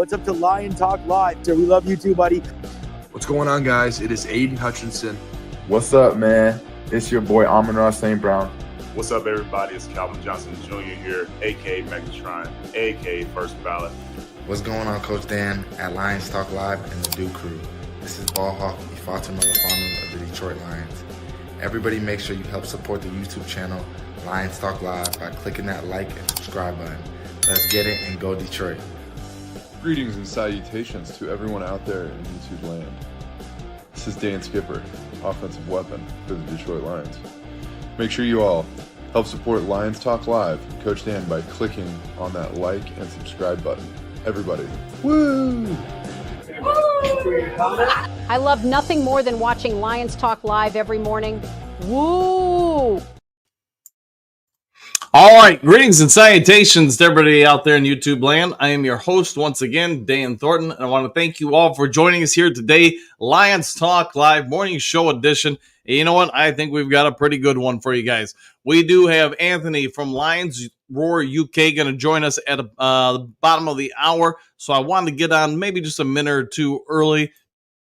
What's up to Lion Talk Live? So we love you too, buddy. What's going on, guys? It is Aiden Hutchinson. What's up, man? It's your boy Amon-Ra St. Brown. What's up, everybody? It's Calvin Johnson Jr. here, a.k.a. Megatron, a.k.a. First Ballot. What's going on, Coach Dan at Lions Talk Live and the Dew Crew? This is Ball Hawk Ifeatu Melifonwu of the Detroit Lions. Everybody make sure you help support the YouTube channel Lions Talk Live by clicking that like and subscribe button. Let's get it and go Detroit. Greetings and salutations to everyone out there in YouTube land. This is Dan Skipper, offensive weapon for the Detroit Lions. Make sure you all help support Lions Talk Live and Coach Dan by clicking on that like and subscribe button. Everybody, woo! I love nothing more than watching Lions Talk Live every morning. Woo! All right, greetings and salutations to everybody out there in YouTube land. I am your host once again, Dan Thornton, and I want to thank you all for joining us here today, Lions Talk Live Morning Show Edition. And you know what? I think we've got a pretty good one for you guys. We do have Anthony from Lions Roar UK going to join us at the bottom of the hour, so I wanted to get on maybe just a minute or two early,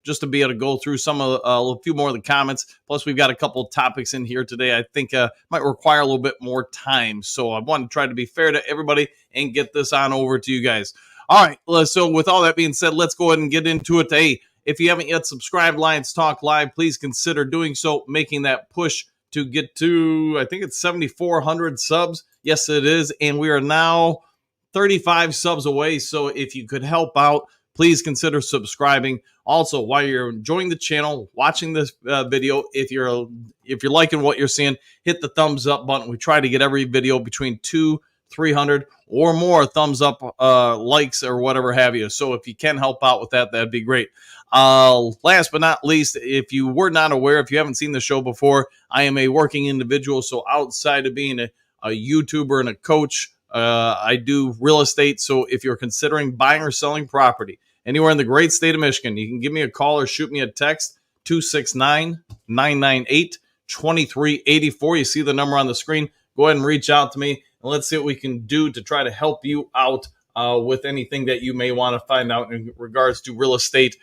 just to be able to go through a few more of the comments. Plus, we've got a couple of topics in here today I think might require a little bit more time. So I want to try to be fair to everybody and get this on over to you guys. All right, so with all that being said, let's go ahead and get into it. Hey, if you haven't yet subscribed Lions Talk Live, please consider doing so, making that push to get to, I think it's 7,400 subs. Yes, it is. And we are now 35 subs away. So if you could help out, please consider subscribing. Also, while you're enjoying the channel, watching this video, if you're liking what you're seeing, hit the thumbs up button. We try to get every video between 200-300 or more thumbs up, likes, or whatever have you. So if you can help out with that, that'd be great. Last but not least, if you were not aware, if you haven't seen the show before, I am a working individual. So outside of being a YouTuber and a coach, I do real estate. So if you're considering buying or selling property anywhere in the great state of Michigan, you can give me a call or shoot me a text, 269-998-2384. You see the number on the screen. Go ahead and reach out to me, and let's see what we can do to try to help you out with anything that you may want to find out in regards to real estate,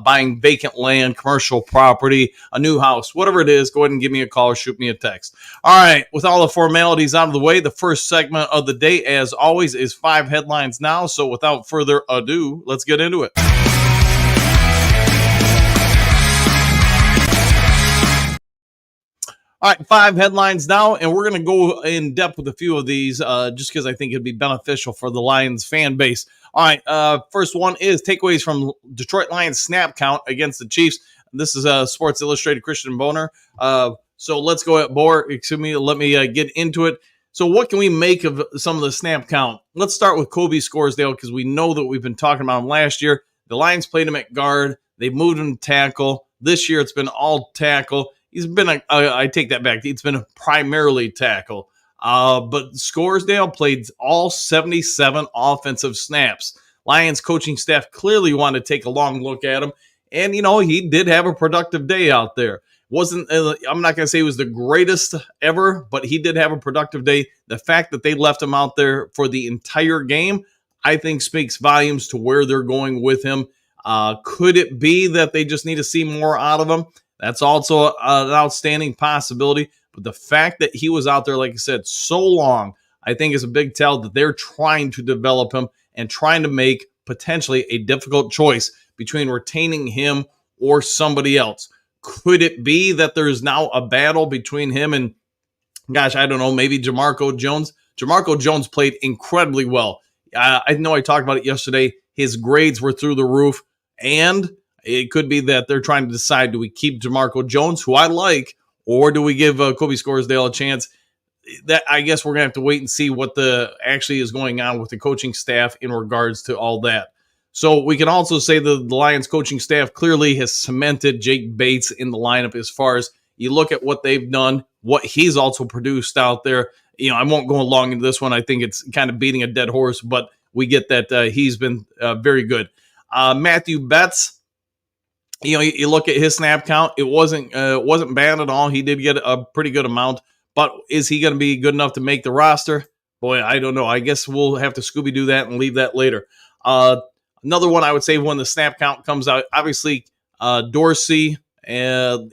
buying vacant land, commercial property, a new house, whatever it is. Go ahead and give me a call or shoot me a text. All right, with all the formalities out of the way, the first segment of the day, as always, is 5 headlines now. So without further ado, let's get into it. All right, 5 headlines now, and we're going to go in depth with a few of these just because I think it'd be beneficial for the Lions fan base. All right, first one is takeaways from Detroit Lions snap count against the Chiefs. This is Sports Illustrated Christian Boner. So let's go at let me get into it. So what can we make of some of the snap count? Let's start with Kobe Scoresdale because we know that we've been talking about him last year. The Lions played him at guard. They moved him to tackle. This year it's been all tackle. He's been I take that back. It's been a primarily tackle. But Scoresdale played all 77 offensive snaps. Lions coaching staff clearly wanted to take a long look at him. And, he did have a productive day out there. I'm not going to say he was the greatest ever, but he did have a productive day. The fact that they left him out there for the entire game, I think speaks volumes to where they're going with him. Could it be that they just need to see more out of him? That's also an outstanding possibility. But the fact that he was out there, like I said, so long, I think is a big tell that they're trying to develop him and trying to make potentially a difficult choice between retaining him or somebody else. Could it be that there's now a battle between him and, I don't know, maybe Jamarco Jones? Jamarco Jones played incredibly well. I know I talked about it yesterday. His grades were through the roof, and it could be that they're trying to decide, do we keep Jamarco Jones, who I like, or do we give Kobe Scoresdale a chance? That I guess we're going to have to wait and see what actually is going on with the coaching staff in regards to all that. So we can also say that the Lions coaching staff clearly has cemented Jake Bates in the lineup as far as you look at what they've done, what he's also produced out there. I won't go along into this one. I think it's kind of beating a dead horse, but we get that he's been very good. Matthew Betts, you look at his snap count, it wasn't bad at all. He did get a pretty good amount, but is he going to be good enough to make the roster? Boy, I don't know. I guess we'll have to Scooby-Doo that and leave that later. Another one I would say when the snap count comes out, obviously Dorsey and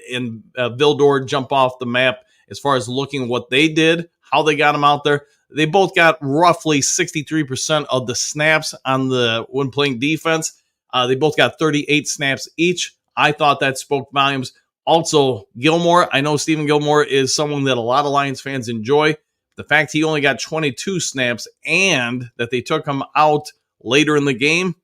Vildor jump off the map as far as looking what they did, how they got him out there. They both got roughly 63% of the snaps when playing defense. They both got 38 snaps each. I thought that spoke volumes. Also, Gilmore, I know Stephen Gilmore is someone that a lot of Lions fans enjoy. The fact he only got 22 snaps and that they took him out later in the game,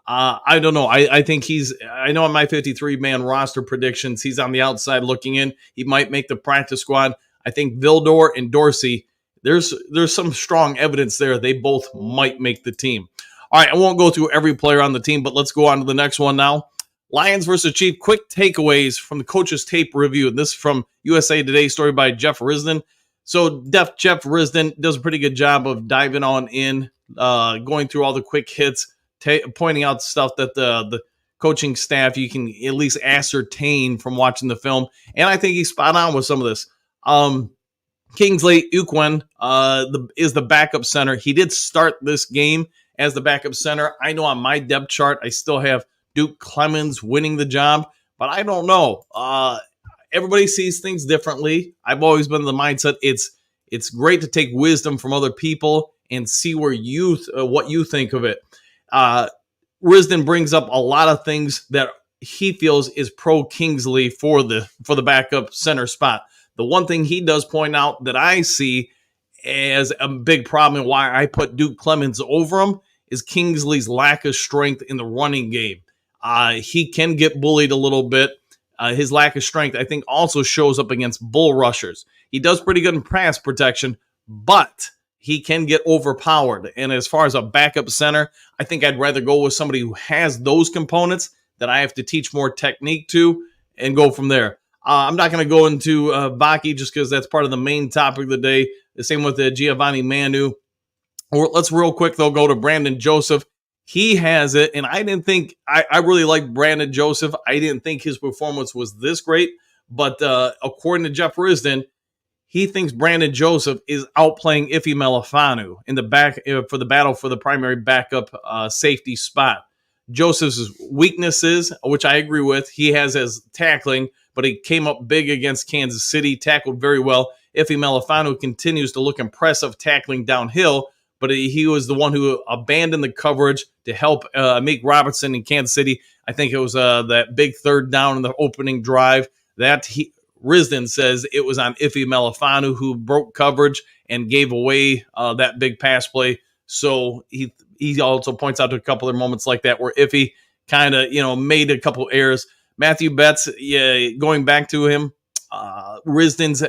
I don't know. I think I know on my 53-man roster predictions, he's on the outside looking in. He might make the practice squad. I think Vildor and Dorsey, there's some strong evidence there. They both might make the team. All right, I won't go through every player on the team, but let's go on to the next one now. Lions versus Chiefs, quick takeaways from the coach's tape review. This is from USA Today, story by Jeff Risdon. So Jeff Risdon does a pretty good job of diving on in, going through all the quick hits, pointing out stuff that the coaching staff, you can at least ascertain from watching the film. And I think he's spot on with some of this. Kingsley Equine is the backup center. He did start this game as the backup center. I know on my depth chart, I still have Duke Clemens winning the job, but I don't know. Everybody sees things differently. I've always been in the mindset it's great to take wisdom from other people and see where what you think of it. Risdon brings up a lot of things that he feels is pro Kingsley for the backup center spot. The one thing he does point out that I see as a big problem and why I put Duke Clemens over him is Kingsley's lack of strength in the running game. He can get bullied a little bit. His lack of strength, I think, also shows up against bull rushers. He does pretty good in pass protection, but he can get overpowered. And as far as a backup center, I think I'd rather go with somebody who has those components that I have to teach more technique to and go from there. I'm not going to go into Baki just because that's part of the main topic of the day. The same with Giovanni Manu. Or let's real quick, though, go to Brandon Joseph. He has it, and I didn't think – I really like Brandon Joseph. I didn't think his performance was this great, but according to Jeff Risdon, he thinks Brandon Joseph is outplaying Ife Melifonwu in the back for the battle for the primary backup safety spot. Joseph's weaknesses, which I agree with, he has as tackling, but he came up big against Kansas City, tackled very well. Ife Melifonwu continues to look impressive tackling downhill, but he was the one who abandoned the coverage to help Meek Robertson in Kansas City. I think it was that big third down in the opening drive. Risdon says it was on Ife Melifonwu who broke coverage and gave away that big pass play. So he also points out to a couple of moments like that where Ife kind of made a couple errors. Matthew Betts, going back to him, Risdon's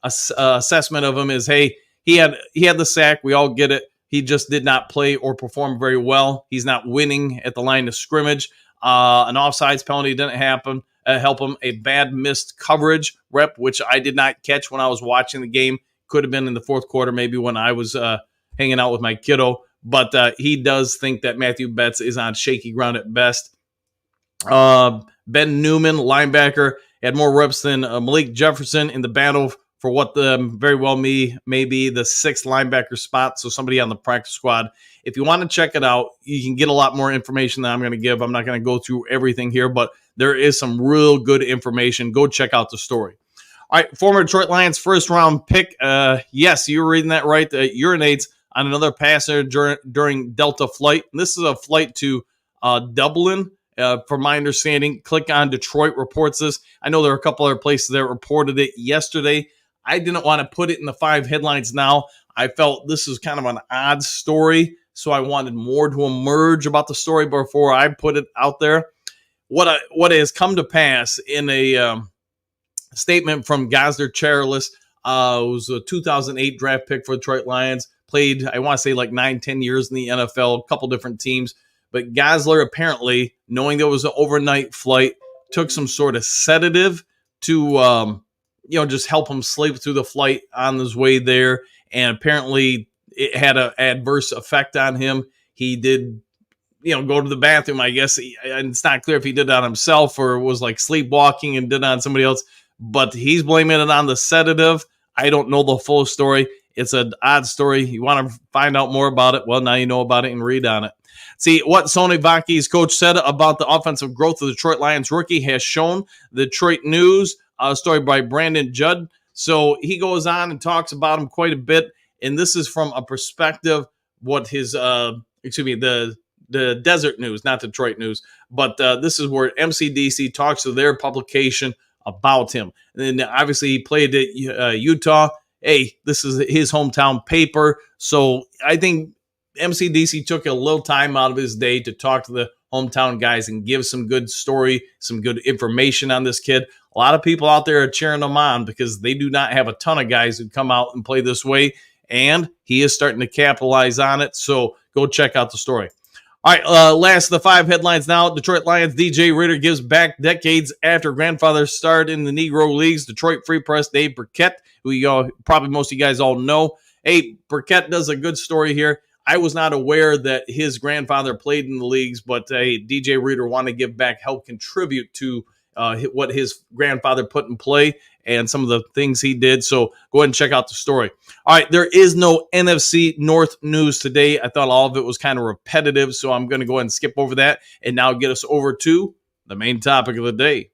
assessment of him is, hey, he had the sack. We all get it. He just did not play or perform very well. He's not winning at the line of scrimmage. An offsides penalty didn't help him. A bad missed coverage rep, which I did not catch when I was watching the game. Could have been in the fourth quarter, maybe when I was hanging out with my kiddo. But he does think that Matthew Betts is on shaky ground at best. Ben Newman, linebacker, had more reps than Malik Jefferson in the battle for what very well may be the sixth linebacker spot, so somebody on the practice squad. If you want to check it out, you can get a lot more information than I'm going to give. I'm not going to go through everything here, but there is some real good information. Go check out the story. All right, former Detroit Lions first-round pick. Yes, you were reading that right. Urinates on another passenger during Delta flight. And this is a flight to Dublin. From my understanding, Click on Detroit reports this. I know there are a couple other places that reported it yesterday. I didn't want to put it in the 5 headlines now. I felt this is kind of an odd story, so I wanted more to emerge about the story before I put it out there. What has come to pass in a statement from Gosder Charles, was a 2008 draft pick for Detroit Lions, played, I want to say, like 9-10 years in the NFL, a couple different teams. But Gosler, apparently, knowing there was an overnight flight, took some sort of sedative to, just help him sleep through the flight on his way there. And apparently it had an adverse effect on him. He did, go to the bathroom, I guess. And it's not clear if he did it on himself or was like sleepwalking and did it on somebody else. But he's blaming it on the sedative. I don't know the full story. It's an odd story. You want to find out more about it? Well, now you know about it and read on it. See, what Sonny Vaki's coach said about the offensive growth of the Detroit Lions rookie has shown. The Detroit News, a story by Brandon Judd. So he goes on and talks about him quite a bit. And this is from a perspective, what his, the Desert News, not Detroit News, but this is where MCDC talks to their publication about him. And then obviously he played at Utah. Hey, this is his hometown paper. So I think MCDC took a little time out of his day to talk to the hometown guys and give some good story, some good information on this kid. A lot of people out there are cheering him on because they do not have a ton of guys who come out and play this way, and he is starting to capitalize on it. So go check out the story. All right, last of the 5 headlines now. Detroit Lions DJ Ritter gives back decades after grandfather starred in the Negro Leagues. Detroit Free Press Dave Burkett, who probably most of you guys all know. Hey, Burkett does a good story here. I was not aware that his grandfather played in the leagues, but DJ Ritter wanted to give back, help contribute to what his grandfather put in play and some of the things he did. So go ahead and check out the story. All right, there is no NFC North news today. I thought all of it was kind of repetitive, so I'm going to go ahead and skip over that and now get us over to the main topic of the day.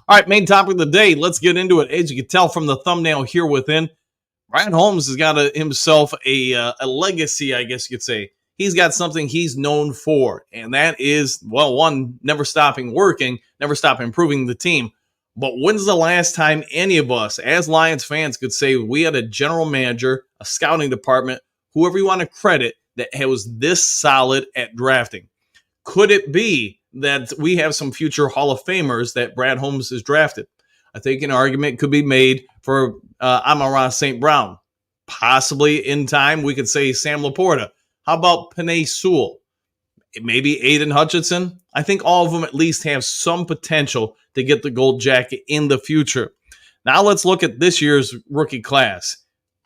All right, main topic of the day. Let's get into it. As you can tell from the thumbnail here within, Brian Holmes has got himself a legacy, I guess you could say. He's got something he's known for, and that is, well, one, never stopping working, never stop improving the team. But when's the last time any of us, as Lions fans, could say we had a general manager, a scouting department, whoever you want to credit, that was this solid at drafting? Could it be that we have some future Hall of Famers that Brad Holmes has drafted? I think an argument could be made for Amon-Ra St. Brown. Possibly in time, we could say Sam Laporta. How about Penei Sewell? Maybe Aiden Hutchinson? I think all of them at least have some potential to get the gold jacket in the future. Now let's look at this year's rookie class.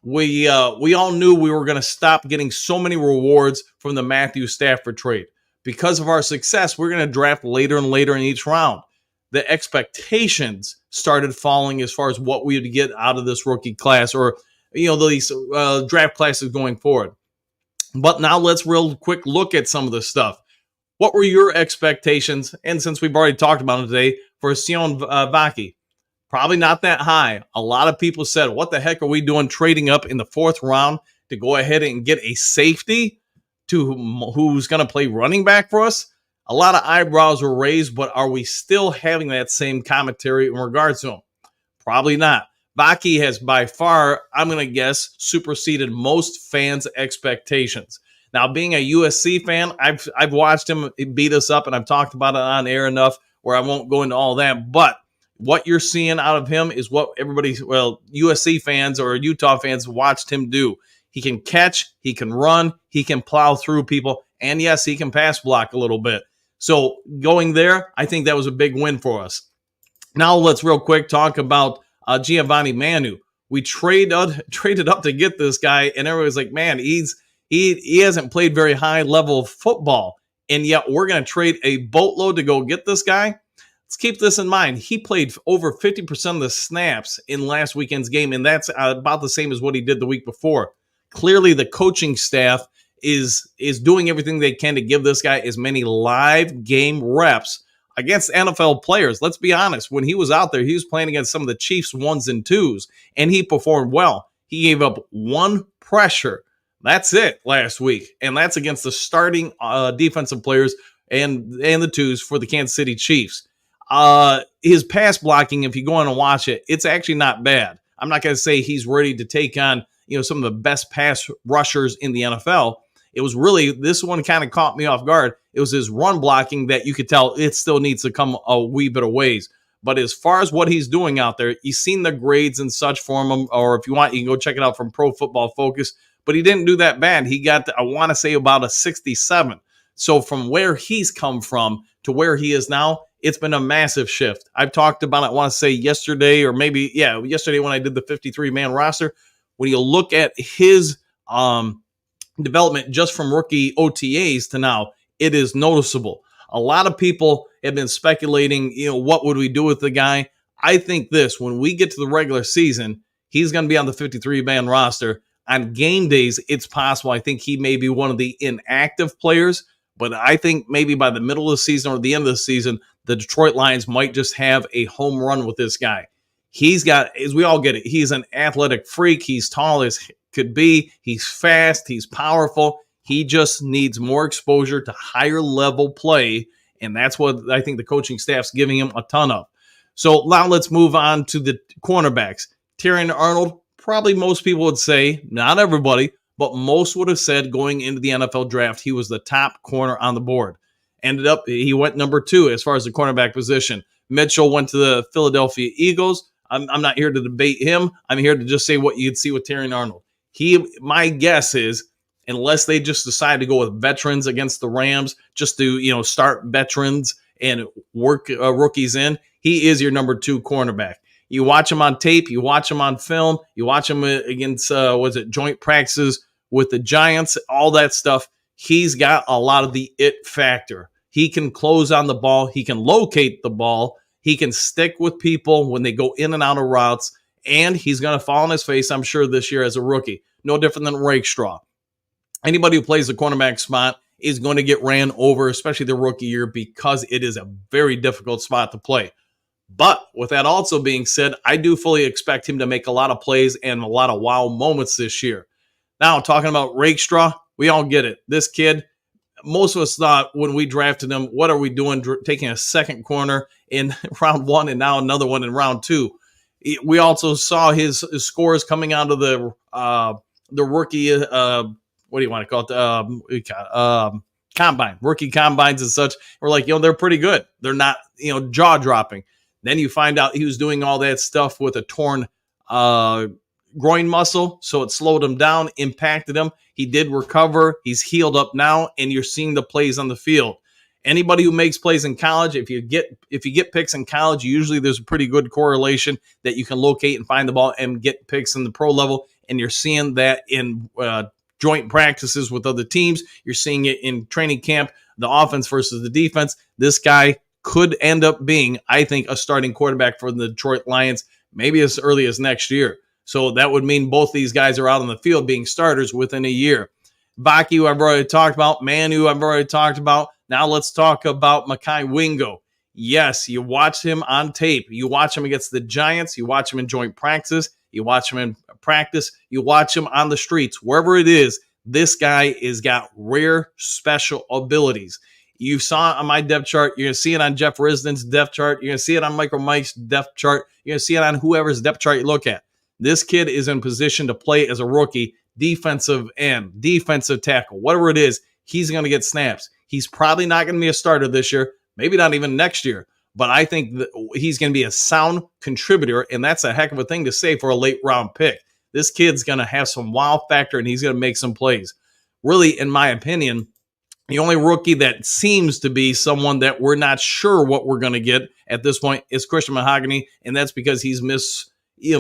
We all knew we were going to stop getting so many rewards from the Matthew Stafford trade. Because of our success, we're going to draft later and later in each round. The expectations started falling as far as what we would get out of this rookie class, or these draft classes going forward. But now let's real quick look at some of this stuff. What were your expectations? And since we've already talked about it today, for Sion Vaki, probably not that high. A lot of people said, what the heck are we doing trading up in the 4th round to go ahead and get a safety to who's going to play running back for us? A lot of eyebrows were raised, but are we still having that same commentary in regards to him? Probably not. Vaki has by far, I'm going to guess, superseded most fans' expectations. Now, being a USC fan, I've watched him beat us up, and I've talked about it on air enough where I won't go into all that. But what you're seeing out of him is what USC fans or Utah fans watched him do. He can catch, he can run, he can plow through people, and yes, he can pass block a little bit. So going there, I think that was a big win for us. Now let's real quick talk about Giovanni Manu. We traded up to get this guy, and everybody's like, man, he hasn't played very high level of football, and yet we're going to trade a boatload to go get this guy. Let's keep this in mind. He played over 50% of the snaps in last weekend's game, and that's about the same as what he did the week before. Clearly, the coaching staff is doing everything they can to give this guy as many live game reps against NFL players. Let's be honest. When he was out there, he was playing against some of the Chiefs 1s and 2s, and he performed well. He gave up 1 pressure. That's it last week, and that's against the starting defensive players and the 2s for the Kansas City Chiefs. His pass blocking, if you go on and watch it, it's actually not bad. I'm not going to say he's ready to take on some of the best pass rushers in the NFL. It was really, this one kind of caught me off guard. It was his run blocking that you could tell it still needs to come a wee bit of ways. But as far as what he's doing out there, you've seen the grades and such for him, or if you want, you can go check it out from Pro Football Focus. But he didn't do that bad. He got, I want to say, about a 67. So from where he's come from to where he is now, it's been a massive shift. I've talked about it, I want to say yesterday, or maybe, yesterday when I did the 53-man roster. When you look at his development just from rookie OTAs to now, it is noticeable. A lot of people have been speculating, what would we do with the guy? I think this, when we get to the regular season, He's going to be on the 53-man roster. On game days, it's possible. I think he may be one of the inactive players, but I think maybe by the middle of the season or the end of the season, the Detroit Lions might just have a home run with this guy. He's got, as we all get it, he's an athletic freak. He's tall as could be. He's fast. He's powerful. He just needs more exposure to higher level play, and that's what I think the coaching staff's giving him a ton of. So now let's move on to the cornerbacks. Terrion Arnold, probably most people would say, not everybody, but most would have said going into the NFL draft, he was the top corner on the board. Ended up, he went number 2 as far as the cornerback position. Mitchell went to the Philadelphia Eagles. I'm not here to debate him. I'm here to just say what you'd see with Terrion Arnold. My guess is, unless they just decide to go with veterans against the Rams, just to start veterans and work rookies in, he is your number 2 cornerback. You watch him on tape, you watch him on film, you watch him against joint practices with the Giants, all that stuff. He's got a lot of the it factor. He can close on the ball, he can locate the ball, he can stick with people when they go in and out of routes, and he's going to fall on his face, I'm sure, this year as a rookie. No different than Rakestraw. Anybody who plays the cornerback spot is going to get ran over, especially the rookie year, because it is a very difficult spot to play. But with that also being said, I do fully expect him to make a lot of plays and a lot of wow moments this year. Now, talking about Rakestraw, we all get it. This kid, most of us thought when we drafted him, what are we doing taking a second corner in round 1 and now another one in round 2? We also saw his scores coming out of the rookie, what do you want to call it? Combine, rookie combines and such. We're like, they're pretty good. They're not, jaw dropping. Then you find out he was doing all that stuff with a torn groin muscle, so it slowed him down, impacted him. He did recover. He's healed up now, and you're seeing the plays on the field. Anybody who makes plays in college, if you get picks in college, usually there's a pretty good correlation that you can locate and find the ball and get picks in the pro level, and you're seeing that in joint practices with other teams. You're seeing it in training camp, the offense versus the defense. This guy could end up being, I think, a starting quarterback for the Detroit Lions, maybe as early as next year. So that would mean both these guys are out on the field being starters within a year. Baki, who I've already talked about. Manu, I've already talked about. Now let's talk about Mekhi Wingo. Yes, you watch him on tape. You watch him against the Giants. You watch him in joint practice. You watch him in practice. You watch him on the streets. Wherever it is, this guy has got rare special abilities. You saw it on my depth chart. You're going to see it on Jeff Risden's depth chart. You're going to see it on Michael Mike's depth chart. You're going to see it on whoever's depth chart you look at. This kid is in position to play as a rookie, defensive end, defensive tackle, whatever it is, he's going to get snaps. He's probably not going to be a starter this year, maybe not even next year, but I think that he's going to be a sound contributor, and that's a heck of a thing to say for a late-round pick. This kid's going to have some wow factor, and he's going to make some plays. Really, in my opinion, the only rookie that seems to be someone that we're not sure what we're going to get at this point is Christian Mahogany, and that's because he's missed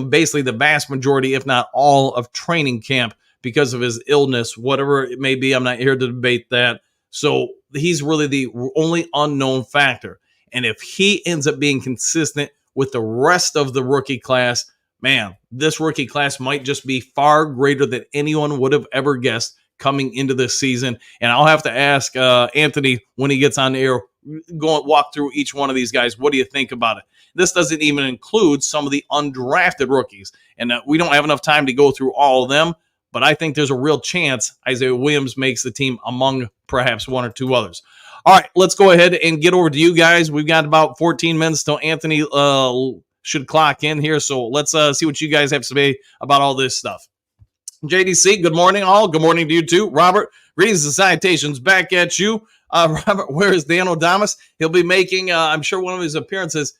basically the vast majority, if not all, of training camp because of his illness, whatever it may be. I'm not here to debate that. So he's really the only unknown factor. And if he ends up being consistent with the rest of the rookie class, man, this rookie class might just be far greater than anyone would have ever guessed coming into this season. And I'll have to ask Anthony when he gets on the air, go and walk through each one of these guys. What do you think about it? This doesn't even include some of the undrafted rookies. And we don't have enough time to go through all of them, but I think there's a real chance Isaiah Williams makes the team among perhaps one or two others. All right, let's go ahead and get over to you guys. We've got about 14 minutes till Anthony should clock in here. So let's see what you guys have to say about all this stuff. JDC, good morning, all. Good morning to you, too. Robert, greetings and salutations back at you. Robert, where is Dan O'Damas? He'll be making, I'm sure, one of his appearances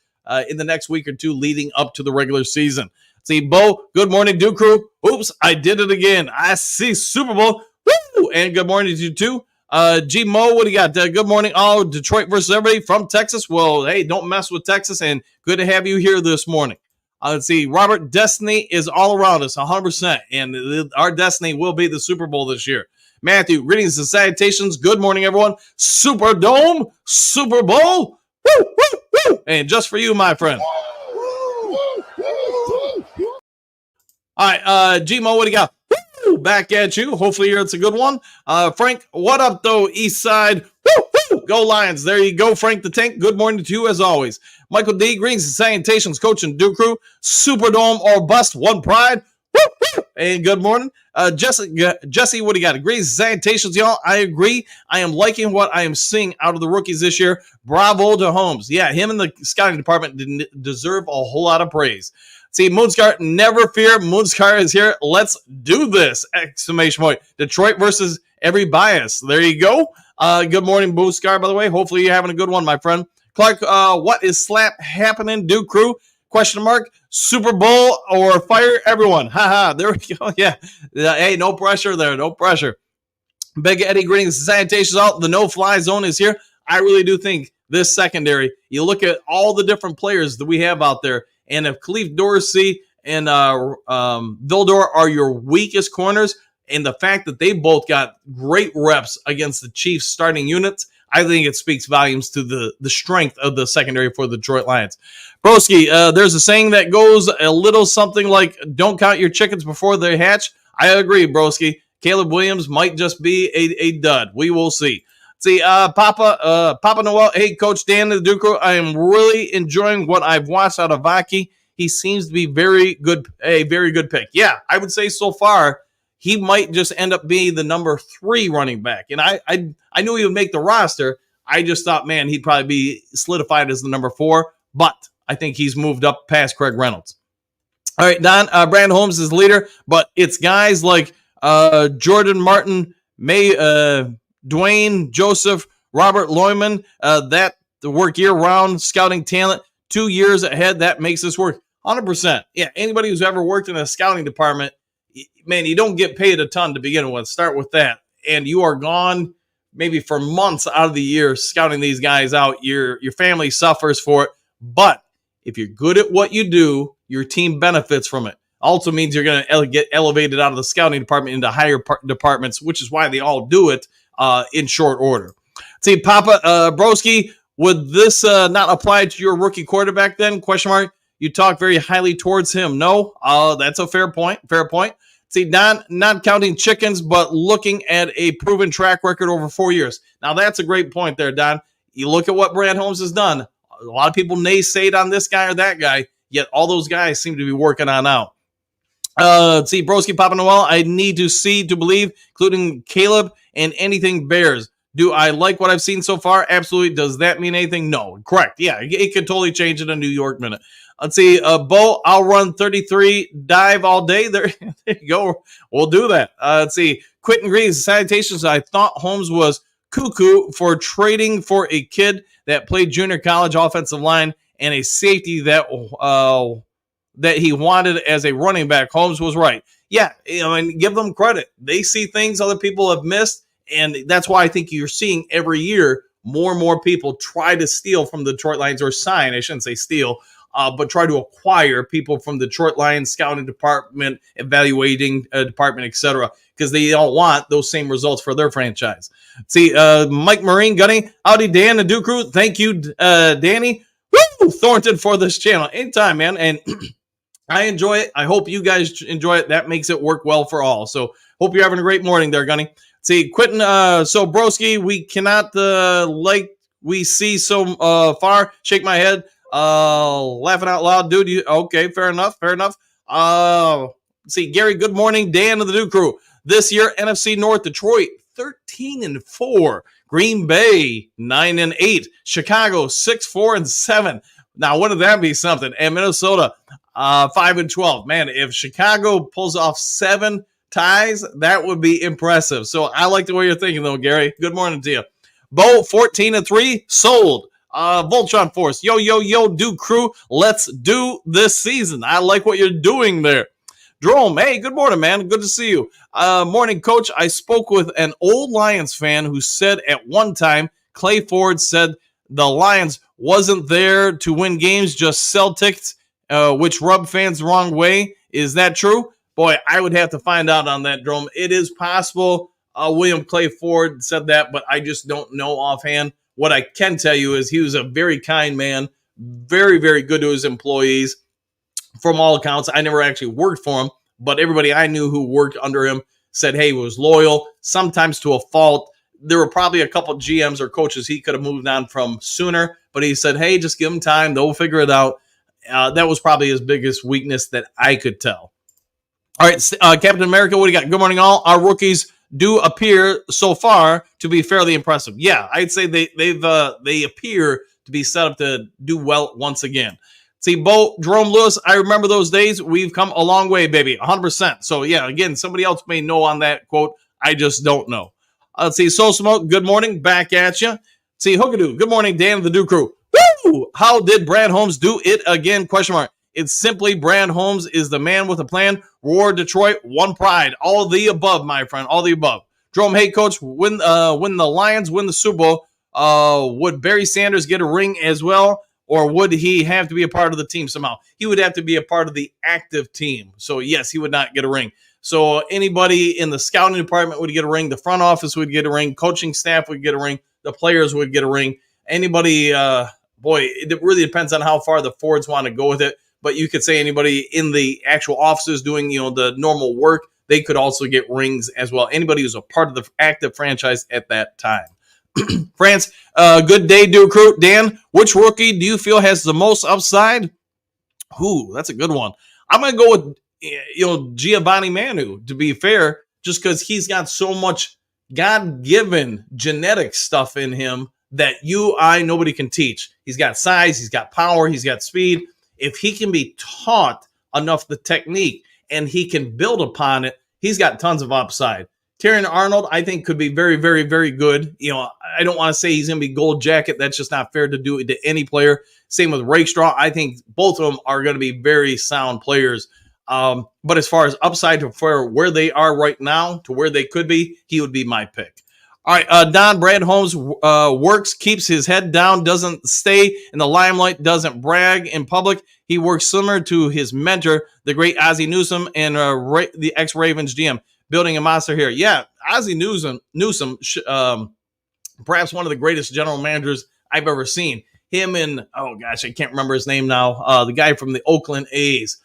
in the next week or two leading up to the regular season. See, Bo, good morning, Duke Crew. Oops, I did it again. I see Super Bowl. Woo! And good morning to you, too. G Mo, what do you got? Good morning, all. Detroit versus everybody from Texas. Well, hey, don't mess with Texas, and good to have you here this morning. Let's see, Robert, destiny is all around us, 100%, and our destiny will be the Super Bowl this year. Matthew, greetings and salutations. Good morning, everyone. Superdome, Super Bowl. Woo, woo, woo. And just for you, my friend. All right, Gmo, what do you got? Woo! Back at you. Hopefully it's a good one. Frank, what up, though, East Side? Woo! Woo! Go Lions. There you go, Frank the Tank. Good morning to you, as always. Michael D. Greens and Salutations, Coach and Duke Crew. Superdome or bust, one pride. Woo! Woo! And good morning. Jesse, what do you got? Greens and Salutations, y'all. I agree. I am liking what I am seeing out of the rookies this year. Bravo to Holmes. Yeah, him and the scouting department deserve a whole lot of praise. See, Moonscar, never fear. Moonscar is here. Let's do this! Exclamation point. Detroit versus every bias. There you go. Good morning, Moonscar, by the way. Hopefully you're having a good one, my friend. Clark, what is slap happening, Duke Crew? Question mark. Super Bowl or fire everyone. Haha, there we go. Yeah. Hey, no pressure there. No pressure. Big Eddie, greetings. Salutations out. The no-fly zone is here. I really do think this secondary, you look at all the different players that we have out there, and if Khalif Dorsey and Vildor are your weakest corners, and the fact that they both got great reps against the Chiefs starting units, I think it speaks volumes to the strength of the secondary for the Detroit Lions. Broski, there's a saying that goes a little something like, don't count your chickens before they hatch. I agree, Broski. Caleb Williams might just be a dud. We will see. See, Papa Noel, hey, Coach Dan of the Duke Crew, I am really enjoying what I've watched out of Vaki. He seems to be a very good pick. Yeah, I would say so far, he might just end up being the number 3 running back. And I knew he would make the roster. I just thought, man, he'd probably be solidified as the number 4. But I think he's moved up past Craig Reynolds. All right, Don, Brandon Holmes is leader, but it's guys like Jordan Martin, Dwayne, Joseph, Robert Loyman, that work year-round, scouting talent, 2 years ahead, that makes this work. 100%. Yeah, anybody who's ever worked in a scouting department, man, you don't get paid a ton to begin with. Start with that. And you are gone maybe for months out of the year scouting these guys out. Your family suffers for it. But if you're good at what you do, your team benefits from it. Also means you're going to get elevated out of the scouting department into higher departments, which is why they all do it in short order. See, Papa Broski, would this not apply to your rookie quarterback then? Question mark. You talk very highly towards him. No, that's a fair point. Fair point. See, not counting chickens, but looking at a proven track record over 4 years. Now, that's a great point there, Don. You look at what Brad Holmes has done. A lot of people naysayed on this guy or that guy, yet all those guys seem to be working on out. See, Broski, Papa Noel, I need to see to believe, including Caleb and anything Bears. Do I like what I've seen so far? Absolutely. Does that mean anything? No. Correct. Yeah, it could totally change in a New York minute. Let's see. Bo, I'll run 33 dive all day. There you go. We'll do that. Let's see. Quentin Greaves, salutations. I thought Holmes was cuckoo for trading for a kid that played junior college offensive line and a safety that he wanted as a running back. Holmes was right. Yeah, I mean, give them credit. They see things other people have missed, and that's why I think you're seeing every year more and more people try to steal from the Detroit Lions, or sign, I shouldn't say steal, but try to acquire people from the Detroit Lions scouting department, evaluating department, etc., because they don't want those same results for their franchise. See, Mike Marine, Gunny, howdy, Dan, and Duke Crew. Thank you, Danny. Woo! Thornton for this channel. Anytime, man. And I enjoy it. I hope you guys enjoy it. That makes it work well for all. So hope you're having a great morning there, Gunny. See, Quentin, so Broski, we cannot like we see so far. Shake my head. Laughing out loud, dude. Okay, fair enough. See, Gary, good morning. Dan of the Duke Crew. This year, NFC North, Detroit, 13-4. Green Bay, 9-8. Chicago, 6-4-7. Now, wouldn't that be something? And Minnesota, 5-12. Man, if Chicago pulls off 7 ties, that would be impressive. So I like the way you're thinking, though, Gary. Good morning to you. Bo, 14-3, sold. Voltron Force, yo, Duke Crew, let's do this season. I like what you're doing there. Jerome, hey, good morning, man. Good to see you. Morning, Coach. I spoke with an old Lions fan who said at one time Clay Ford said the Lions wasn't there to win games, just sell tickets, which rubbed fans the wrong way. Is that true? Boy, I would have to find out on that, Jerome. It is possible William Clay Ford said that, but I just don't know offhand. What I can tell you is he was a very kind man, very, very good to his employees. From all accounts, I never actually worked for him, but everybody I knew who worked under him said, hey, he was loyal, sometimes to a fault. There were probably a couple GMs or coaches he could have moved on from sooner, but he said, hey, just give them time. They'll figure it out. That was probably his biggest weakness that I could tell. All right, Captain America, what do you got? Good morning, all. Our rookies do appear so far to be fairly impressive. Yeah, I'd say they appear to be set up to do well once again. See, Bo, Jerome Lewis, I remember those days. We've come a long way, baby, 100%. So, yeah, again, somebody else may know on that quote. I just don't know. Let's see, Soul Smoke, good morning, back at you. See, Hookadoo, good morning, Dan of the Dew Crew. Woo! How did Brad Holmes do it again? Question mark. It's simply Brad Holmes is the man with a plan. Roar Detroit, one pride. All the above, my friend, all the above. Jerome, hey, coach, when the Lions win the Super Bowl, would Barry Sanders get a ring as well? Or would he have to be a part of the team somehow? He would have to be a part of the active team. So, yes, he would not get a ring. So, anybody in the scouting department would get a ring. The front office would get a ring. Coaching staff would get a ring. The players would get a ring. Anybody, it really depends on how far the Fords want to go with it. But you could say anybody in the actual offices doing, the normal work, they could also get rings as well. Anybody who's a part of the active franchise at that time. France, good day, Dew Crew. Dan, which rookie do you feel has the most upside? Ooh, that's a good one. I'm going to go with, Giovanni Manu, to be fair, just because he's got so much God-given genetic stuff in him that nobody can teach. He's got size, he's got power, he's got speed. If he can be taught enough the technique and he can build upon it, he's got tons of upside. Terrion Arnold, I think, could be very, very, very good. I don't want to say he's going to be gold jacket. That's just not fair to do it to any player. Same with Rakestraw. I think both of them are going to be very sound players. But as far as upside to where they are right now to where they could be, he would be my pick. All right, Don, Brad Holmes works, keeps his head down, doesn't stay in the limelight, doesn't brag in public. He works similar to his mentor, the great Ozzie Newsome, and the ex-Ravens GM. Building a monster here. Yeah, Ozzie Newsome, perhaps one of the greatest general managers I've ever seen. Him and, I can't remember his name now, the guy from the Oakland A's.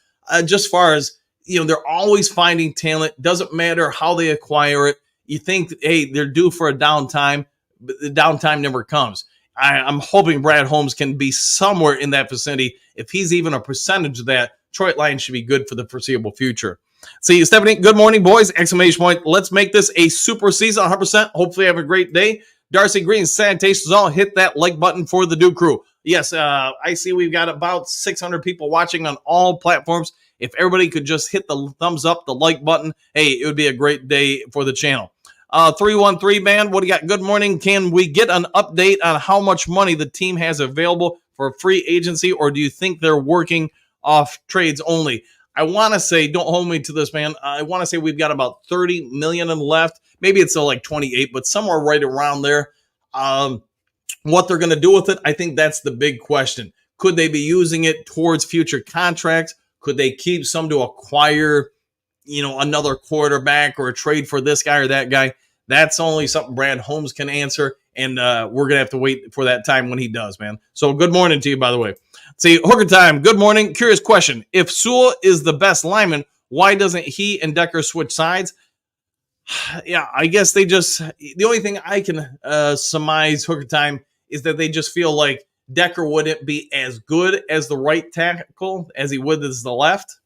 Just far as, they're always finding talent. Doesn't matter how they acquire it. You think, hey, they're due for a downtime, but the downtime never comes. I'm hoping Brad Holmes can be somewhere in that vicinity. If he's even a percentage of that, Detroit Lions should be good for the foreseeable future. See you, Stephanie. Good morning, boys. Exclamation point. Let's make this a super season, 100%. Hopefully have a great day. Darcy Green, salutations all. Hit that like button for the Dew Crew. Yes, I see we've got about 600 people watching on all platforms. If everybody could just hit the thumbs up, the like button, hey, it would be a great day for the channel. 313 man, what do you got? Good morning. Can we get an update on how much money the team has available for free agency, or do you think they're working off trades only? I want to say, don't hold me to this, man. I want to say we've got about 30 million left. Maybe it's like 28, but somewhere right around there. What they're going to do with it, I think that's the big question. Could they be using it towards future contracts? Could they keep some to acquire, another quarterback or a trade for this guy or that guy? That's only something Brad Holmes can answer, and we're going to have to wait for that time when he does, man. So good morning to you, by the way. See, Hooker time, good morning. Curious question. If Sewell is the best lineman, why doesn't he and Decker switch sides? Yeah, I guess the only thing I can surmise, Hooker time, is that they just feel like Decker wouldn't be as good as the right tackle as he would as the left.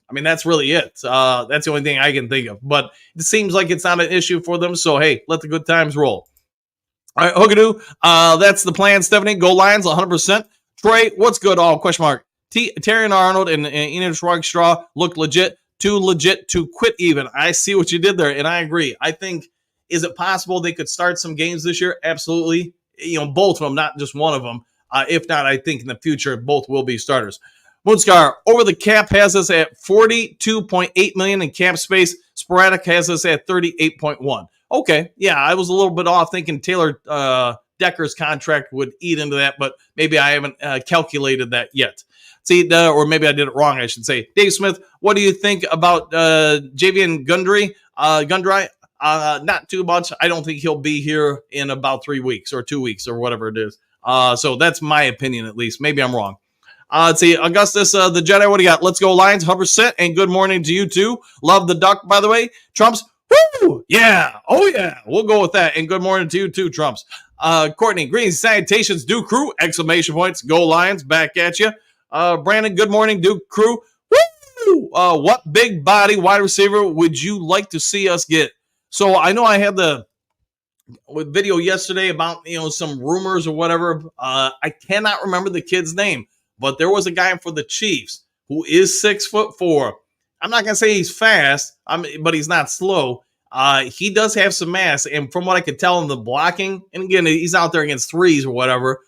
I mean, that's really it. That's the only thing I can think of. But it seems like it's not an issue for them. So, hey, let the good times roll. All right, Hookadoo, that's the plan, Stephanie. Go Lions, 100%. Trey, what's good? All question mark. Terrion Arnold and Ian Rakestraw look legit to quit even. I see what you did there, and I agree. I think, is it possible they could start some games this year? Absolutely. Both of them, not just one of them. If not, I think in the future, both will be starters. Moonscar, over the cap has us at $42.8 million in cap space. Sporadic has us at $38.1. Okay, yeah, I was a little bit off thinking Taylor Decker's contract would eat into that, but maybe I haven't calculated that yet. See, or maybe I did it wrong, I should say. Dave Smith, what do you think about Javian Gundry? Not too much. I don't think he'll be here in about 3 weeks or 2 weeks or whatever it is. So that's my opinion, at least. Maybe I'm wrong. Let's see, Augustus, the Jedi, what do you got? Let's go, Lions. Hubbard sit, and good morning to you too. Love the duck, by the way. Trumps, woo! Yeah, oh yeah, we'll go with that. And good morning to you too, Trumps. Courtney, greetings, salutations, Duke Crew! Exclamation points. Go Lions! Back at you. Brandon, good morning, Duke Crew. Woo! What big body wide receiver would you like to see us get? So I know I had the video yesterday about some rumors or whatever. I cannot remember the kid's name, but there was a guy for the Chiefs who is 6'4". I'm not gonna say he's fast, but he's not slow. He does have some mass, and from what I could tell in the blocking, and again, he's out there against threes or whatever,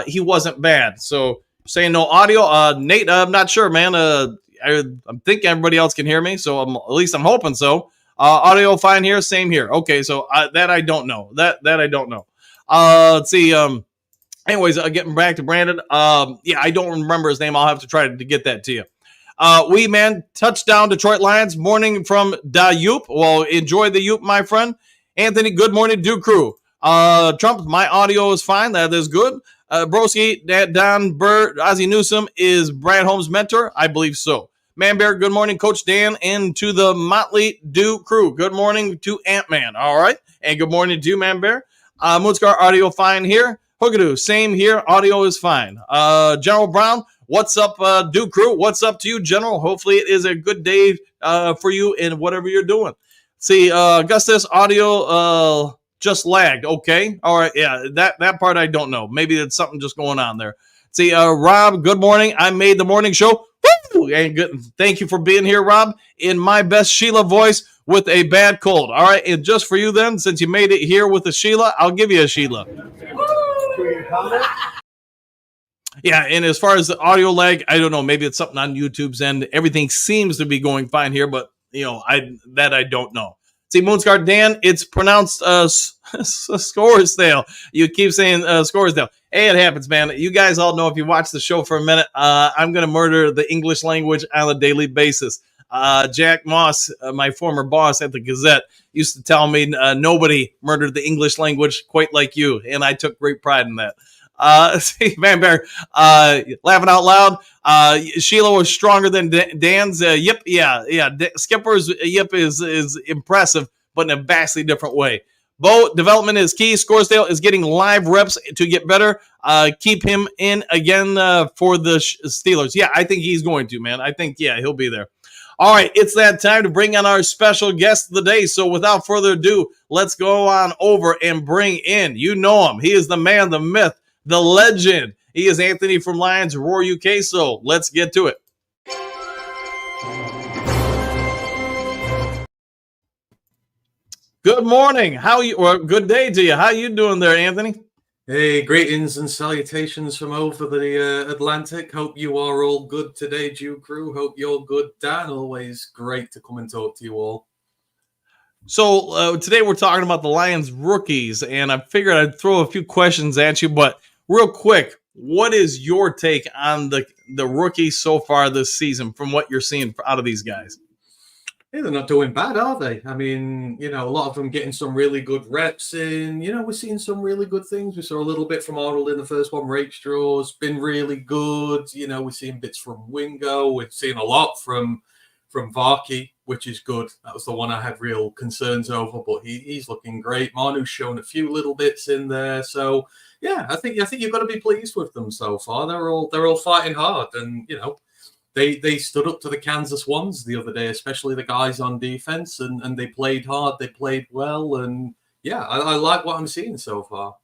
he wasn't bad. So saying no audio, Nate, I'm not sure, man. I'm thinking everybody else can hear me, so at least I'm hoping so. Audio fine here, same here. Okay, so that I don't know. That I don't know. Let's see. Anyways, getting back to Brandon. Yeah, I don't remember his name. I'll have to try to get that to you. Wee man, touchdown Detroit Lions. Morning from Da Yoop. Well, enjoy the Yoop, my friend. Anthony, good morning, Duke Crew. Trump, my audio is fine. That is good. Broski, Don Bird, Ozzie Newsome is Brad Holmes' mentor. I believe so. Man Bear, good morning, Coach Dan, and to the Motley Dew crew. Good morning to Ant-Man, all right? And good morning to you, Man Bear. Moonscar, audio fine here. Hookadoo, same here. Audio is fine. General Brown, what's up, Dew crew? What's up to you, General? Hopefully it is a good day for you in whatever you're doing. See, Augustus, audio just lagged. Okay, all right, yeah, that part I don't know. Maybe there's something just going on there. See, Rob, good morning. I made the morning show. Woo! And good. Thank you for being here, Rob, in my best Sheila voice with a bad cold. All right, and just for you then, since you made it here with a Sheila, I'll give you a Sheila. Yeah, and as far as the audio lag, I don't know. Maybe it's something on YouTube's end. Everything seems to be going fine here, but I don't know. See, Moonscar Dan, it's pronounced Scoresdale. You keep saying Scoresdale. Hey, it happens, man. You guys all know if you watch the show for a minute, I'm going to murder the English language on a daily basis. Jack Moss, my former boss at the Gazette, used to tell me nobody murdered the English language quite like you, and I took great pride in that. See, Van Bear, laughing out loud. Sheila was stronger than Dan's. Yep, yeah. Skipper's yep is impressive, but in a vastly different way. Bo, development is key. Scoresdale is getting live reps to get better. Keep him in again for the Steelers. Yeah, I think he's going to, man. I think, yeah, he'll be there. All right, it's that time to bring on our special guest of the day. So without further ado, let's go on over and bring in, you know him. He is the man, the myth, the legend. He is Anthony from Lions Roar UK. So let's get to it. Good morning. How you? Or good day to you. How you doing there, Anthony? Hey, greetings and salutations from over the Atlantic. Hope you are all good today, Dew Crew. Hope you're good, Dan. Always great to come and talk to you all. So today we're talking about the Lions rookies, and I figured I'd throw a few questions at you. But real quick, what is your take on the rookies so far this season from what you're seeing out of these guys? Yeah, they're not doing bad, are they? I mean, a lot of them getting some really good reps in. We're seeing some really good things. We saw a little bit from Arnold in the first one. Rakestraw's been really good. We're seeing bits from Wingo. We're seeing a lot from Varkey, which is good. That was the one I had real concerns over, but he's looking great. Manu's shown a few little bits in there. So, yeah, I think you've got to be pleased with them so far. They're all fighting hard, and They stood up to the Kansas ones the other day, especially the guys on defense, and they played hard, they played well, and yeah, I like what I'm seeing so far.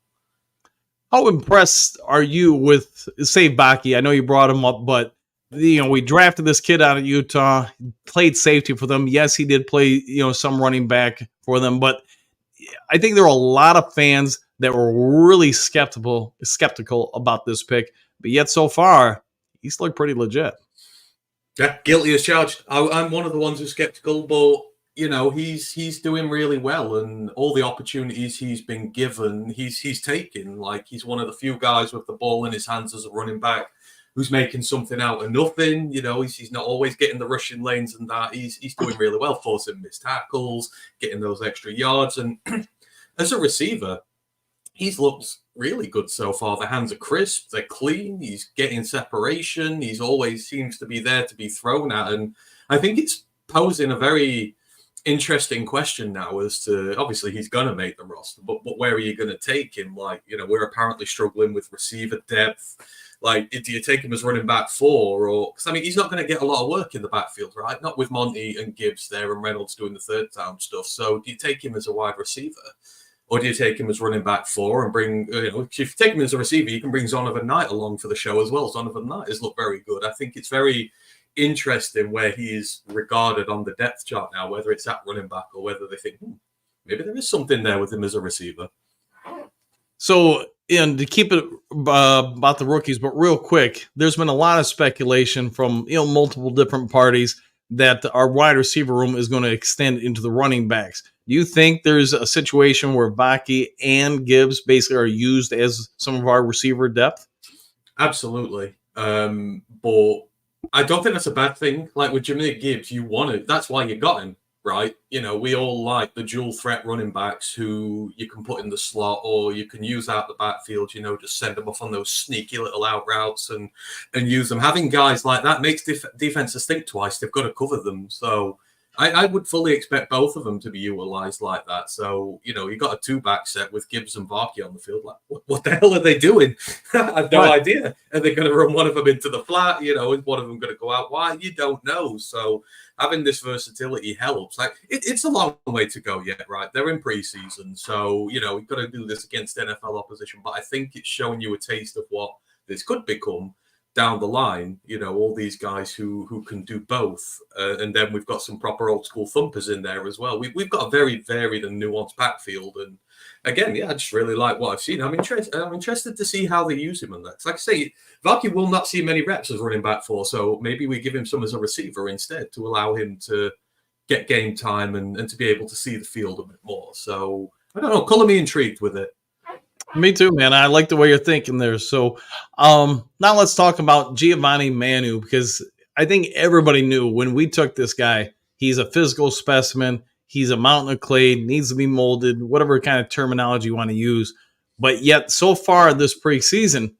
How impressed are you with, say, Baki? I know you brought him up, but we drafted this kid out of Utah, played safety for them. Yes, he did play some running back for them, but I think there are a lot of fans that were really skeptical about this pick, but yet so far he's looked pretty legit. Yeah, guilty as charged. I'm one of the ones who's skeptical, but he's doing really well, and all the opportunities he's been given, he's taken. Like, he's one of the few guys with the ball in his hands as a running back who's making something out of nothing. He's not always getting the rushing lanes and that. He's doing really well, forcing missed tackles, getting those extra yards, and as a receiver, he's looked really good so far. The hands are crisp, they're clean, he's getting separation, he's always seems to be there to be thrown at. And I think it's posing a very interesting question now as to, obviously he's going to make the roster, but where are you going to take him? Like, we're apparently struggling with receiver depth. Like, do you take him as running back 4? Or, because I mean, he's not going to get a lot of work in the backfield, right? Not with Monty and Gibbs there and Reynolds doing the third down stuff. So do you take him as a wide receiver? Or do you take him as running back 4 and bring, if you take him as a receiver, you can bring Zonovan Knight along for the show as well. Zonovan Knight has looked very good. I think it's very interesting where he is regarded on the depth chart now, whether it's at running back or whether they think, maybe there is something there with him as a receiver. So, and to keep it about the rookies, but real quick, there's been a lot of speculation from multiple different parties that our wide receiver room is going to extend into the running backs. Do you think there's a situation where Vaki and Gibbs basically are used as some of our receiver depth? Absolutely. But I don't think that's a bad thing. Like with Jameer Gibbs, that's why you got him, right? We all like the dual threat running backs who you can put in the slot or you can use out the backfield, just send them off on those sneaky little out routes and use them. Having guys like that makes defenses think twice. They've got to cover them. So I would fully expect both of them to be utilized like that. So, you got a 2-back set with Gibbs and Vaki on the field. Like, what the hell are they doing? I have no idea. Are they going to run one of them into the flat? Is one of them going to go out wide? You don't know. So having this versatility helps. Like it's a long way to go yet, right? They're in preseason. So, we've got to do this against NFL opposition. But I think it's showing you a taste of what this could become down the line, all these guys who can do both. And then we've got some proper old school thumpers in there as well. We've got a very varied and nuanced backfield. And again, I just really like what I've seen. I'm interested to see how they use him on that. Like I say, Valky will not see many reps as running back 4. So maybe we give him some as a receiver instead to allow him to get game time and to be able to see the field a bit more. So I don't know, color me intrigued with it. Me too, man. I like the way you're thinking there. So now let's talk about Giovanni Manu, because I think everybody knew when we took this guy, he's a physical specimen. He's a mountain of clay, needs to be molded, whatever kind of terminology you want to use. But yet so far this preseason,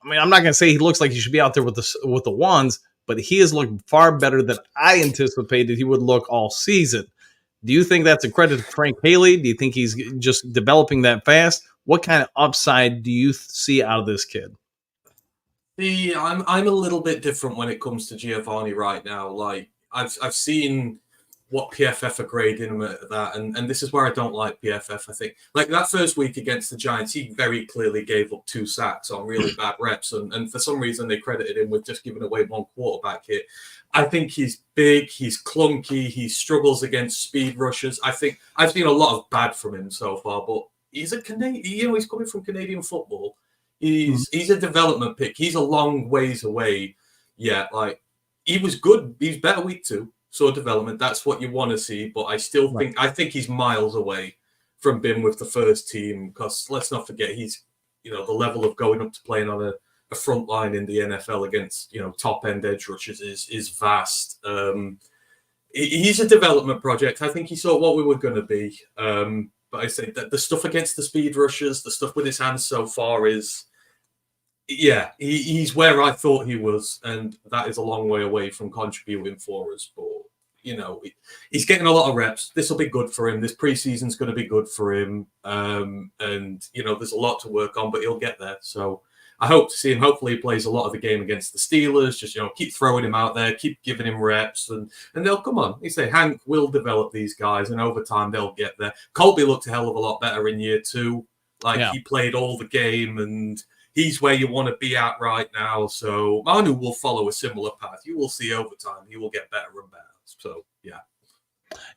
I mean, I'm not going to say he looks like he should be out there with the ones, but he has looked far better than I anticipated he would look all season. Do you think that's a credit to Frank Haley? Do you think he's just developing that fast? What kind of upside do you see out of this kid? See, I'm a little bit different when it comes to Giovanni right now. Like I've seen what PFF are grading him at that, and this is where I don't like PFF. I think like that first week against the Giants, he very clearly gave up 2 sacks on really bad reps, and for some reason they credited him with just giving away 1 quarterback hit. I think he's big, he's clunky, he struggles against speed rushers. I think I've seen a lot of bad from him so far, but he's a Canadian. He's coming from Canadian football. He's a development pick. He's a long ways away. Yeah, like he was good. He's better week 2. So development, that's what you want to see. But I still think he's miles away from being with the first team, because let's not forget he's the level of going up to playing on a front line in the NFL against top end edge rushers is vast. He's a development project. I think he saw what we were going to be. But I say that the stuff against the speed rushers, the stuff with his hands so far is, he's where I thought he was, and that is a long way away from contributing for us. But he's getting a lot of reps. This will be good for him. This preseason's going to be good for him, and there's a lot to work on, but he'll get there. So I hope to see him. Hopefully, he plays a lot of the game against the Steelers. Just keep throwing him out there, keep giving him reps, and they'll come on. You say Hank will develop these guys, and over time they'll get there. Colby looked a hell of a lot better in year 2. He played all the game, and he's where you want to be at right now. So Manu will follow a similar path. You will see over time he will get better and better. So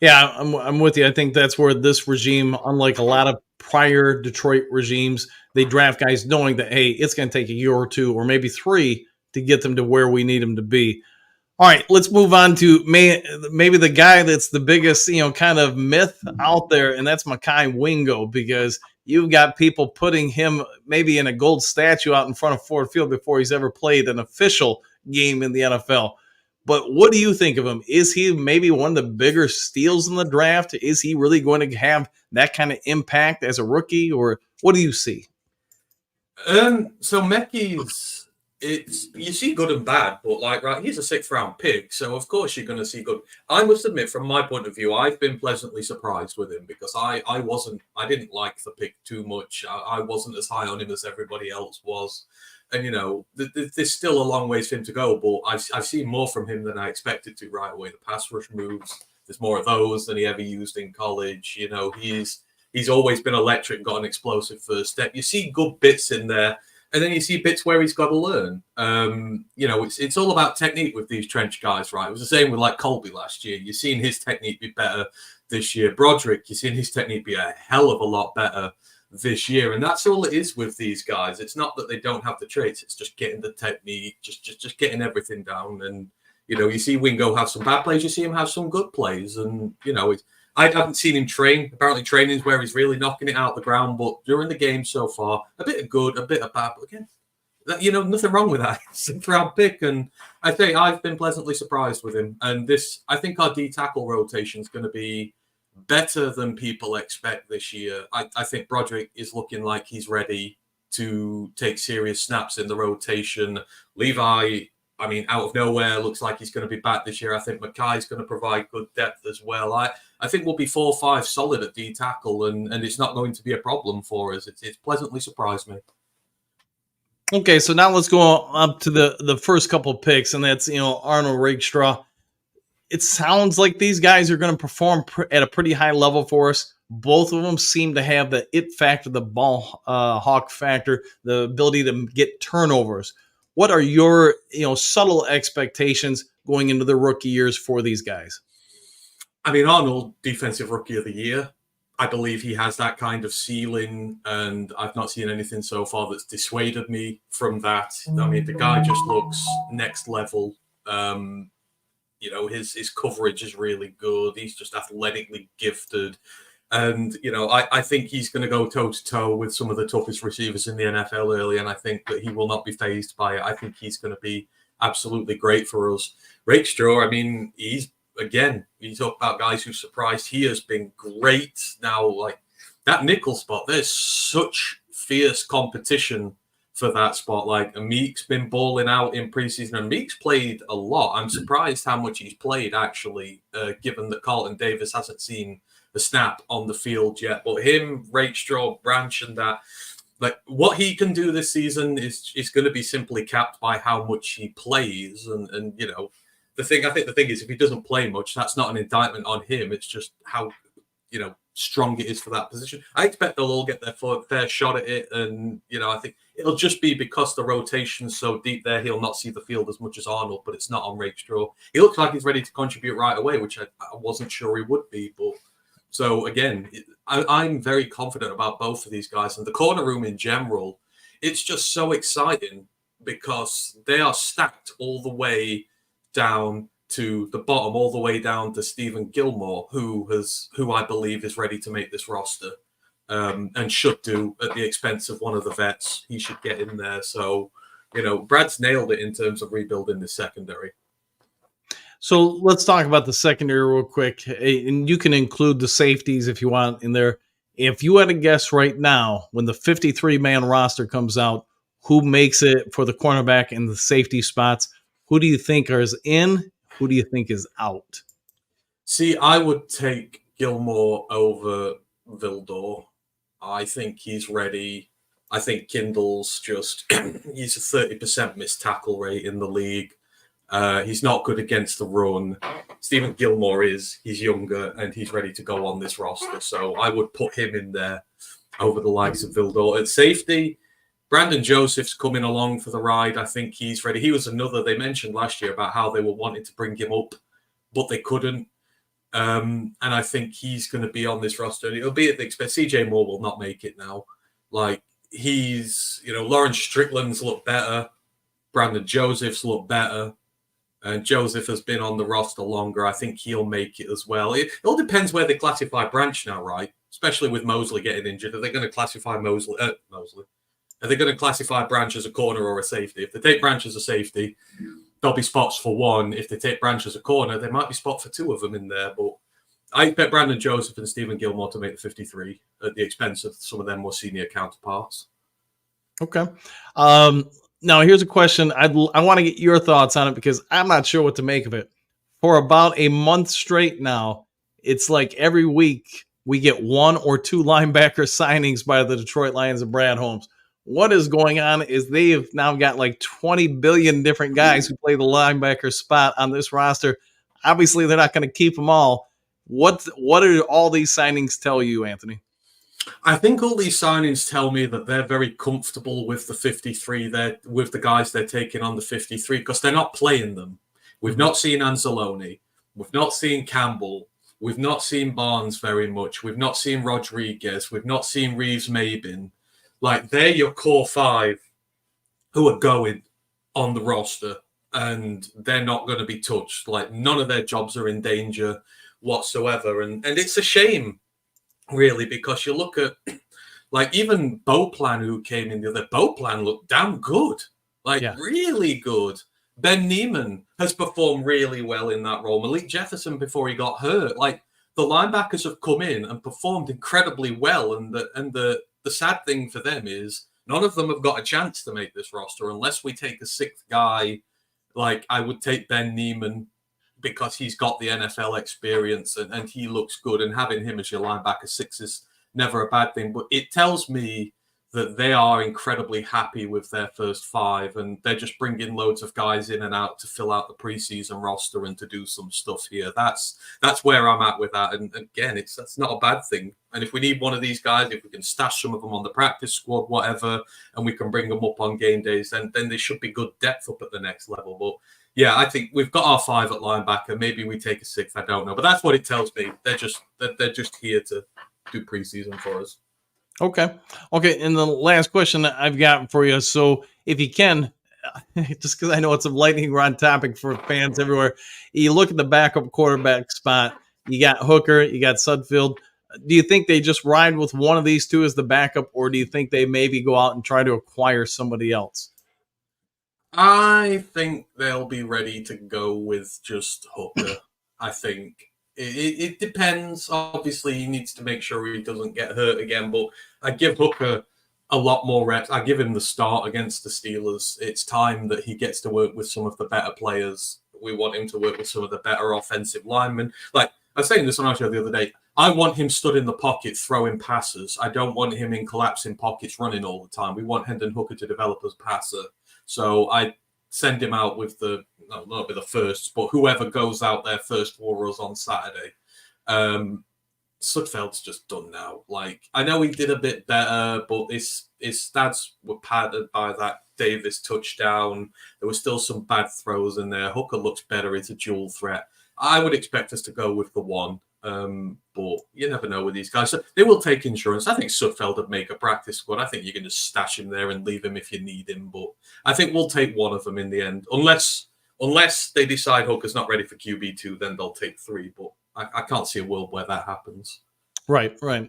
yeah, I'm with you. I think that's where this regime, unlike a lot of prior Detroit regimes, they draft guys knowing that, hey, it's going to take a year or 2 or maybe 3 to get them to where we need them to be. All right, let's move on to maybe the guy that's the biggest, kind of myth out there, and that's Mekhi Wingo, because you've got people putting him maybe in a gold statue out in front of Ford Field before he's ever played an official game in the NFL. But what do you think of him? Is he maybe one of the bigger steals in the draft? Is he really going to have that kind of impact as a rookie? Or What do you see? So Mekki's, you see good and bad, but like, right, he's a 6th round pick, so of course you're going to see good. I must admit, from my point of view, I've been pleasantly surprised with him because I didn't like the pick too much. I wasn't as high on him as everybody else was, and you know, there's still a long ways for him to go, but I've seen more from him than I expected to right away. The pass rush moves, there's more of those than he ever used in college. You know, he's always been electric, got an explosive first step. You see good bits in there, and then you see bits where he's got to learn. You know, it's all about technique with these trench guys, right? It was the same with like Colby last year. You've seen his technique be better this year. Broderick, you've seen his technique be a hell of a lot better this year. And that's all it is with these guys. It's not that they don't have the traits. It's just getting the technique, just getting everything down. And, you know, you see Wingo have some bad plays. You see him have some good plays. And, you know, I haven't seen him train. Apparently training is where he's really knocking it out the ground. But during the game so far, a bit of good, a bit of bad. But again, you know, nothing wrong with that. It's a 6th round pick. And I think I've been pleasantly surprised with him. And I think our D tackle rotation is going to be better than people expect this year. I think Broderick is looking like he's ready to take serious snaps in the rotation. Levi, I mean, out of nowhere, looks like he's going to be back this year. I think Mackay's going to provide good depth as well. I think we'll be 4-5 solid at D tackle, and it's not going to be a problem for us. It's pleasantly surprised me. Okay, so now let's go up to the first couple of picks, and that's, you know, Arnold Rakestraw. It sounds like these guys are going to perform at a pretty high level for us. Both of them seem to have the it factor, the ball hawk factor, the ability to get turnovers. What are your, you know, subtle expectations going into the rookie years for these guys? I mean, Arnold, defensive rookie of the year. I believe he has that kind of ceiling, and I've not seen anything so far that's dissuaded me from that. I mean, the guy just looks next level. You know, his coverage is really good. He's just athletically gifted. And, you know, I think he's going to go toe-to-toe with some of the toughest receivers in the NFL early, and I think that he will not be fazed by it. I think he's going to be absolutely great for us. Rakestraw, I mean, you talk about guys who surprised. He has been great. Now, like, that nickel spot, there's such fierce competition for that spot. Like, Meek's been balling out in preseason, and Meek's played a lot. I'm surprised how much he's played, actually, given that Carlton Davis hasn't seen a snap on the field yet. But him, Rakestraw, Branch, and that, like, what he can do this season is going to be simply capped by how much he plays. And you know, I think the thing is, if he doesn't play much, that's not an indictment on him. It's just how, you know, strong it is for that position. I expect they'll all get their fair shot at it. And, you know, I think it'll just be because the rotation's so deep there, he'll not see the field as much as Arnold, but it's not on Rakestraw. He looks like he's ready to contribute right away, which I wasn't sure he would be. But so, again, I'm very confident about both of these guys. And the corner room in general, it's just so exciting because they are stacked all the way down to the bottom, all the way down to Stephen Gilmore, who I believe is ready to make this roster, and should do at the expense of one of the vets. He should get in there. So, you know, Brad's nailed it in terms of rebuilding the secondary. So let's talk about the secondary real quick, and you can include the safeties if you want in there. If you had to guess right now, when the 53-man roster comes out, who makes it for the cornerback and the safety spots, who do you think is in? Who do you think is out? See, I would take Gilmore over Vildor. I think he's ready. I think Kindle's just, he's a 30% missed tackle rate in the league. He's not good against the run. Stephen Gilmore he's younger and he's ready to go on this roster. So I would put him in there over the likes of Vildor. At safety, Brandon Joseph's coming along for the ride. I think he's ready. He was another, they mentioned last year about how they were wanting to bring him up, but they couldn't. And I think he's going to be on this roster. It'll be at the expense. CJ Moore will not make it now. Like, he's, you know, Lawrence Strickland's look better. Brandon Joseph's look better. And Joseph has been on the roster longer. I think he'll make it as well. It all depends where they classify Branch now, right? Especially with Mosley getting injured. Are they going to classify Mosley? Are they going to classify Branch as a corner or a safety? If they take Branch as a safety, there'll be spots for one. If they take Branch as a corner, there might be spot for two of them in there. But I expect Brandon Joseph and Stephen Gilmore to make the 53 at the expense of some of their more senior counterparts. Okay. Now here's a question. I want to get your thoughts on it because I'm not sure what to make of it. For about a month straight now, it's like every week we get one or two linebacker signings by the Detroit Lions and Brad Holmes. What is going on is they have now got like 20 billion different guys who play the linebacker spot on this roster. Obviously, they're not going to keep them all. What do all these signings tell you, Anthony? I think all these signings tell me that they're very comfortable with the 53. They're with the guys they're taking on the 53 because they're not playing them. We've not seen Anzalone. We've not seen Campbell. We've not seen Barnes very much. We've not seen Rodriguez. We've not seen Reeves-Maybin. Like, they're your core five who are going on the roster, and they're not going to be touched. Like, none of their jobs are in danger whatsoever. And it's a shame, really, because you look at, like, even Beauplan, who came in the other, Beauplan looked damn good. Like, really good. Ben Neiman has performed really well in that role. Malik Jefferson, before he got hurt, like, the linebackers have come in and performed incredibly well. And the sad thing for them is none of them have got a chance to make this roster unless we take a sixth guy. Like, I would take Ben Neiman because he's got the NFL experience and he looks good. And having him as your linebacker six is never a bad thing. But it tells me that they are incredibly happy with their first five, and they're just bringing loads of guys in and out to fill out the preseason roster and to do some stuff here. That's where I'm at with that. And again, that's not a bad thing. And if we need one of these guys, if we can stash some of them on the practice squad, whatever, and we can bring them up on game days, then they should be good depth up at the next level. But yeah, I think we've got our five at linebacker. Maybe we take a sixth. I don't know, but that's what it tells me. They're just here to do preseason for us. Okay. And the last question that I've got for you. So if you can, just because I know it's a lightning rod topic for fans everywhere, you look at the backup quarterback spot. You got Hooker, you got Sudfeld. Do you think they just ride with one of these two as the backup, or do you think they maybe go out and try to acquire somebody else? I think they'll be ready to go with just Hooker. I think. It depends. Obviously, he needs to make sure he doesn't get hurt again. But I give Hooker a lot more reps. I give him the start against the Steelers. It's time that he gets to work with some of the better players. We want him to work with some of the better offensive linemen. Like, I was saying this on our show the other day. I want him stood in the pocket throwing passes. I don't want him in collapsing pockets running all the time. We want Hendon Hooker to develop as a passer. So I send him out with not with the firsts, but whoever goes out there first for us on Saturday. Sudfeld's just done now. Like, I know he did a bit better, but his stats were padded by that Davis touchdown. There were still some bad throws in there. Hooker looks better. It's a dual threat. I would expect us to go with the one. But you never know with these guys. So they will take insurance. I think Sudfeld would make a practice squad. I think you can just stash him there and leave him if you need him. But I think we'll take one of them in the end. Unless they decide Hooker's not ready for QB2, then they'll take three. But I can't see a world where that happens. Right. All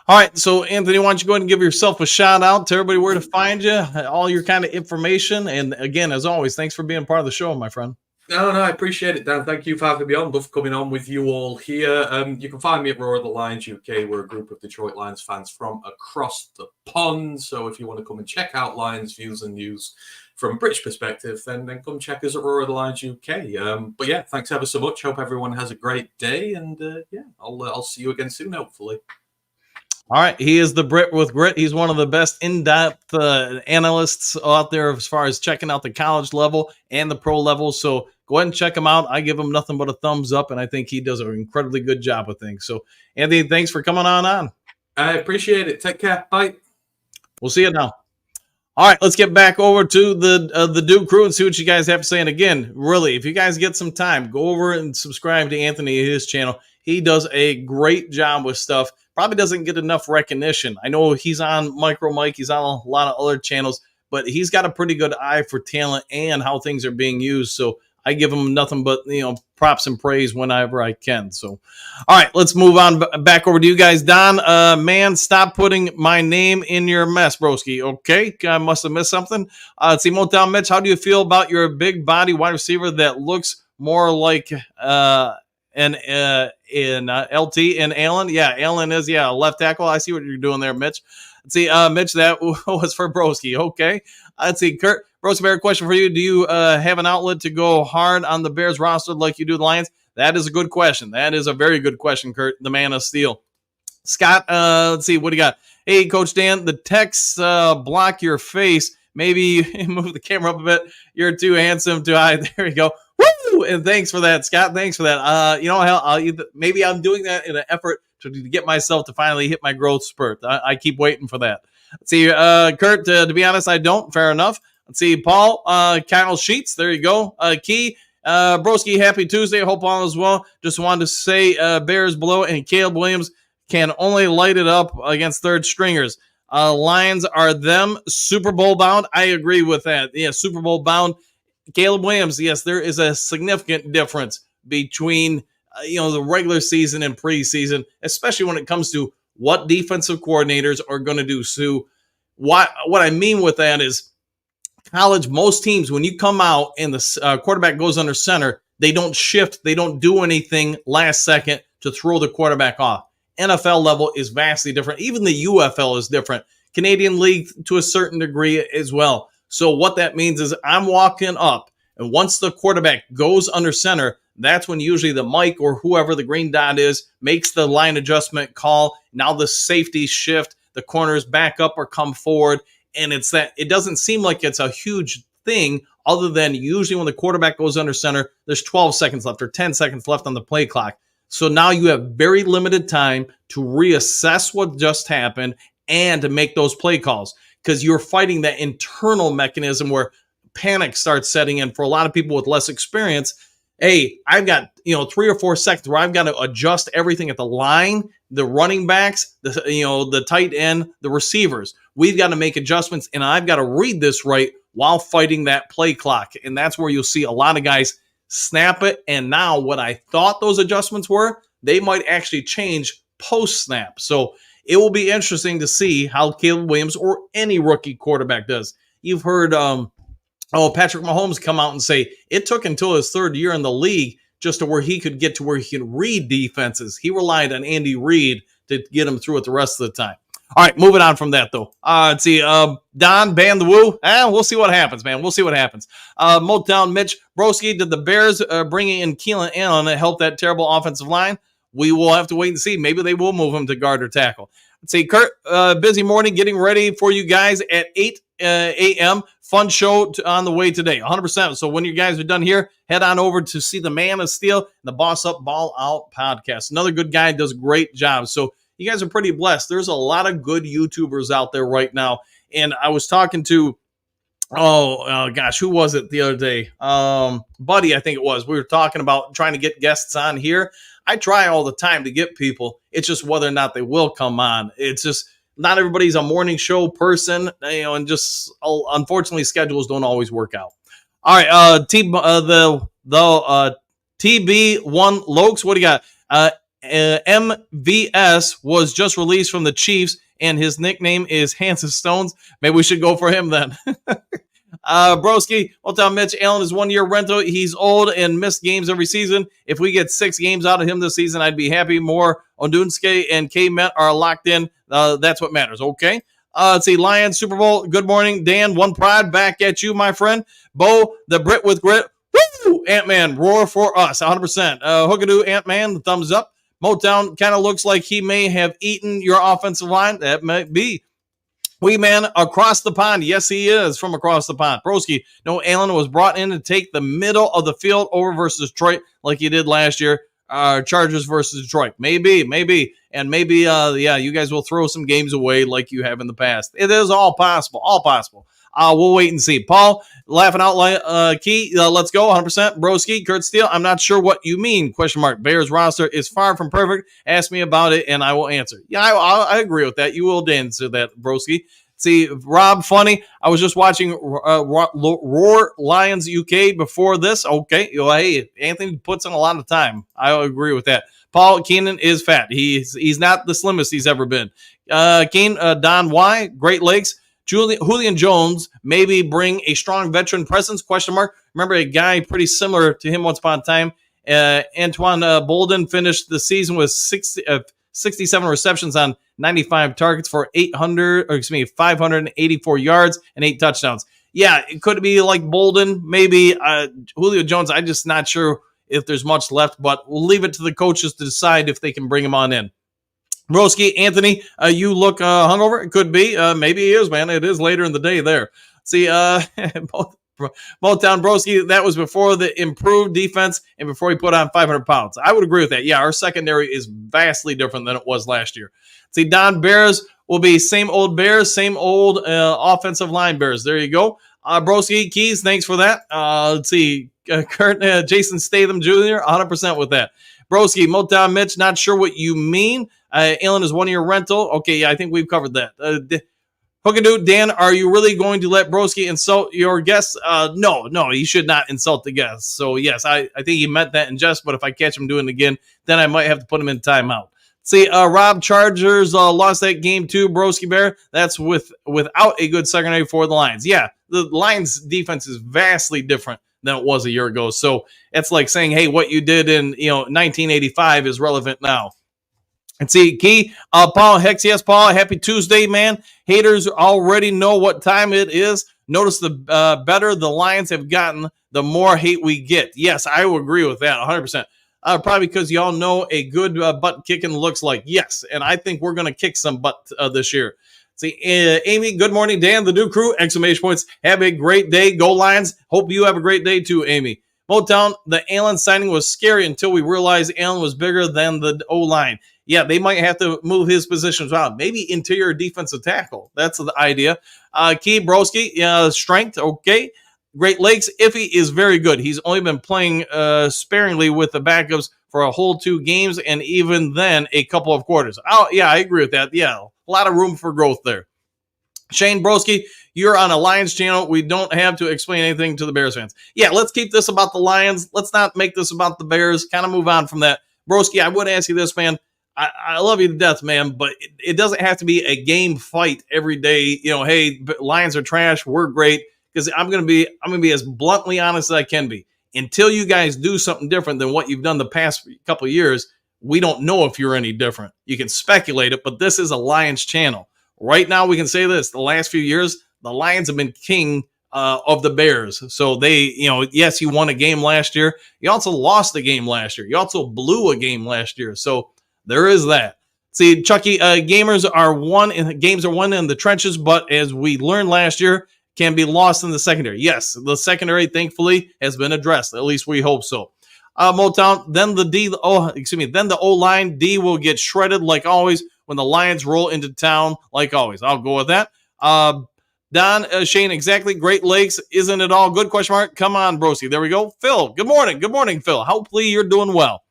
right. So, Anthony, why don't you go ahead and give yourself a shout out to everybody where to find you, all your kind of information. And again, as always, thanks for being part of the show, my friend. No, I appreciate it, Dan. Thank you for having me on. Love coming on with you all here. You can find me at Roar of the Lions UK. We're a group of Detroit Lions fans from across the pond. So if you want to come and check out Lions views and news from a British perspective, then come check us at Roar of the Lions UK. But yeah, thanks ever so much. Hope everyone has a great day. And I'll see you again soon, hopefully. All right. He is the Brit with grit. He's one of the best in-depth analysts out there as far as checking out the college level and the pro level. So go ahead and check him out. I give him nothing but a thumbs up, and I think he does an incredibly good job with things. So, Anthony, thanks for coming on. I appreciate it. Take care. Bye. We'll see you now. All right, let's get back over to the Duke crew and see what you guys have to say. And again, really, if you guys get some time, go over and subscribe to Anthony at his channel. He does a great job with stuff. Probably doesn't get enough recognition. I know he's on Micro Mike. He's on a lot of other channels, but he's got a pretty good eye for talent and how things are being used. So I give him nothing but, props and praise whenever I can. So, all right, let's move on back over to you guys. Don, man, stop putting my name in your mess, broski. Okay, I must have missed something. Let's see, Motown Mitch, how do you feel about your big body wide receiver that looks more like in LT and Allen. Yeah, Allen is left tackle. I see what you're doing there, Mitch. Let's see, Mitch, that was for Broski. Okay. Let's see, Kurt. Broski Bear, question for you. Do you have an outlet to go hard on the Bears roster like you do the Lions? That is a good question. That is a very good question, Kurt, the man of steel. Scott, let's see, what do you got? Hey, Coach Dan, the texts block your face. Maybe move the camera up a bit. You're too handsome, too high. There you go. Woo! And thanks for that, Scott. Thanks for that. Maybe I'm doing that in an effort to get myself to finally hit my growth spurt. I keep waiting for that. Let's see, Kurt, to be honest, I don't. Fair enough. Let's see, Paul, Kyle Sheets. There you go. Key, Broski, happy Tuesday. Hope all is well. Just wanted to say Bears below and Caleb Williams can only light it up against third stringers. Lions are them Super Bowl bound. I agree with that. Yeah, Super Bowl bound. Caleb Williams, yes, there is a significant difference between the regular season and preseason, especially when it comes to what defensive coordinators are going to do. So what I mean with that is college, most teams, when you come out and the quarterback goes under center, they don't shift. They don't do anything last second to throw the quarterback off. NFL level is vastly different. Even the UFL is different. Canadian League to a certain degree as well. So what that means is I'm walking up, and once the quarterback goes under center, that's when usually the mic or whoever the green dot is makes the line adjustment call. Now the safety shift, the corners back up or come forward, and it's that it doesn't seem like it's a huge thing other than usually when the quarterback goes under center, there's 12 seconds left or 10 seconds left on the play clock. So now you have very limited time to reassess what just happened and to make those play calls because you're fighting that internal mechanism where panic starts setting in for a lot of people with less experience. Hey, I've got 3 or 4 seconds where I've got to adjust everything at the line, the running backs, the tight end, the receivers. We've got to make adjustments, and I've got to read this right while fighting that play clock. And that's where you'll see a lot of guys snap it, and now what I thought those adjustments were, they might actually change post-snap. So it will be interesting to see how Caleb Williams or any rookie quarterback does. You've heard Patrick Mahomes come out and say it took until his third year in the league just to where he could get to where he could read defenses. He relied on Andy Reid to get him through it the rest of the time. All right, moving on from that, though. Let's see. Don, ban the woo. We'll see what happens, man. We'll see what happens. Motown Mitch Broski, did the Bears bringing in Keelan Allen to help that terrible offensive line? We will have to wait and see. Maybe they will move him to guard or tackle. Let's see. Kurt, busy morning getting ready for you guys at 8 a.m. Fun show on the way today, 100%. So when you guys are done here, head on over to see the Man of Steel, the Boss Up, Ball Out podcast. Another good guy, does a great job. So you guys are pretty blessed. There's a lot of good YouTubers out there right now. And I was talking to, who was it the other day? Buddy, I think it was. We were talking about trying to get guests on here. I try all the time to get people. It's just whether or not they will come on. It's just not everybody's a morning show person, and just unfortunately schedules don't always work out. All right, TB1 Lokes, what do you got? MVS was just released from the Chiefs, and his nickname is Hanson Stones. Maybe we should go for him then. Broski, well, tell Mitch Allen is 1 year rental. He's old and missed games every season. If we get 6 games out of him this season, I'd be happy. More Ondunske and K-Met are locked in. That's what matters. Okay. Let's see. Lions Super Bowl. Good morning, Dan. One pride back at you, my friend. Bo, the Brit with grit. Woo! Ant-Man, roar for us. 100%. Hookadoo, Ant-Man, the thumbs up. Motown kind of looks like he may have eaten your offensive line. That might be. Wee man across the pond. Yes, he is from across the pond. Broski, no, Allen was brought in to take the middle of the field over versus Detroit like he did last year. Chargers versus Detroit. Maybe. And maybe, you guys will throw some games away like you have in the past. It is all possible. We'll wait and see. Paul, laughing out loud. Key, let's go. 100%. Broski, Kurt Steele, I'm not sure what you mean. ? Bears roster is far from perfect. Ask me about it, and I will answer. Yeah, I agree with that. You will answer that, Broski. See, Rob, funny. I was just watching Roar Lions UK before this. Okay. Hey, Anthony puts in a lot of time. I agree with that. Paul Keenan is fat. He's not the slimmest he's ever been. Don Y, Great Lakes. Julian Jones maybe bring a strong veteran presence, ? Remember a guy pretty similar to him once upon a time Antoine Bolden finished the season with 67 receptions on 95 targets for 584 yards and 8 touchdowns. Yeah, it could be like Bolden, maybe Julio Jones. I'm just not sure if there's much left, but we'll leave it to the coaches to decide if they can bring him on in. Broski, Anthony, you look hungover. It could be. Maybe he is, man. It is later in the day there. See, Motown Broski, that was before the improved defense and before he put on 500 pounds. I would agree with that. Yeah, our secondary is vastly different than it was last year. See, Don Bears will be same old Bears, same old offensive line Bears. There you go. Broski, Keys, thanks for that. Let's see. Kurt, Jason Statham Jr., 100% with that. Broski, Motown Mitch, not sure what you mean. Allen is one of your rental. Okay, yeah, I think we've covered that. Hookadoo, Dan, are you really going to let Broski insult your guests? No, he should not insult the guests. So, yes, I think he meant that in jest, but if I catch him doing it again, then I might have to put him in timeout. See, Rob, Chargers lost that game too, Broski Bear. That's without a good secondary for the Lions. Yeah, the Lions defense is vastly different than it was a year ago. So it's like saying, hey, what you did in 1985 is relevant now. And see, Key, Paul, Hex, yes, Paul, happy Tuesday, man. Haters already know what time it is. Notice the better the Lions have gotten, the more hate we get. Yes, I will agree with that 100%. Probably because y'all know a good butt kicking looks like. Yes, and I think we're going to kick some butt this year. See, Amy, good morning, Dan, the Duke crew, exclamation points. Have a great day. Go Lions. Hope you have a great day too, Amy. Motown, the Allen signing was scary until we realized Allen was bigger than the O-line. Yeah, they might have to move his positions around. Maybe interior defensive tackle. That's the idea. Key, Broski, strength, okay. Great Lakes, Iffy is very good. He's only been playing sparingly with the backups for a whole 2 games, and even then, a couple of quarters. Oh, yeah, I agree with that. Yeah, a lot of room for growth there. Shane Broski, you're on a Lions channel. We don't have to explain anything to the Bears fans. Yeah, let's keep this about the Lions. Let's not make this about the Bears. Kind of move on from that. Broski, I would ask you this, man. I love you to death, man, but it doesn't have to be a game fight every day. Hey, Lions are trash. We're great. Because I'm gonna be as bluntly honest as I can be. Until you guys do something different than what you've done the past couple of years, we don't know if you're any different. You can speculate it, but this is a Lions channel. Right now, we can say this: the last few years, the Lions have been king of the Bears. So they, yes, you won a game last year. You also lost a game last year. You also blew a game last year. So there is that. See, Chucky, games are won in the trenches, but as we learned last year, can be lost in the secondary. Yes, the secondary, thankfully, has been addressed. At least we hope so. Motown, then the O-line D will get shredded like always when the Lions roll into town like always. I'll go with that. Don, Shane, exactly. Great Lakes, isn't it all good? Question mark. Come on, Broski. There we go. Phil, good morning. Good morning, Phil. Hopefully you're doing well.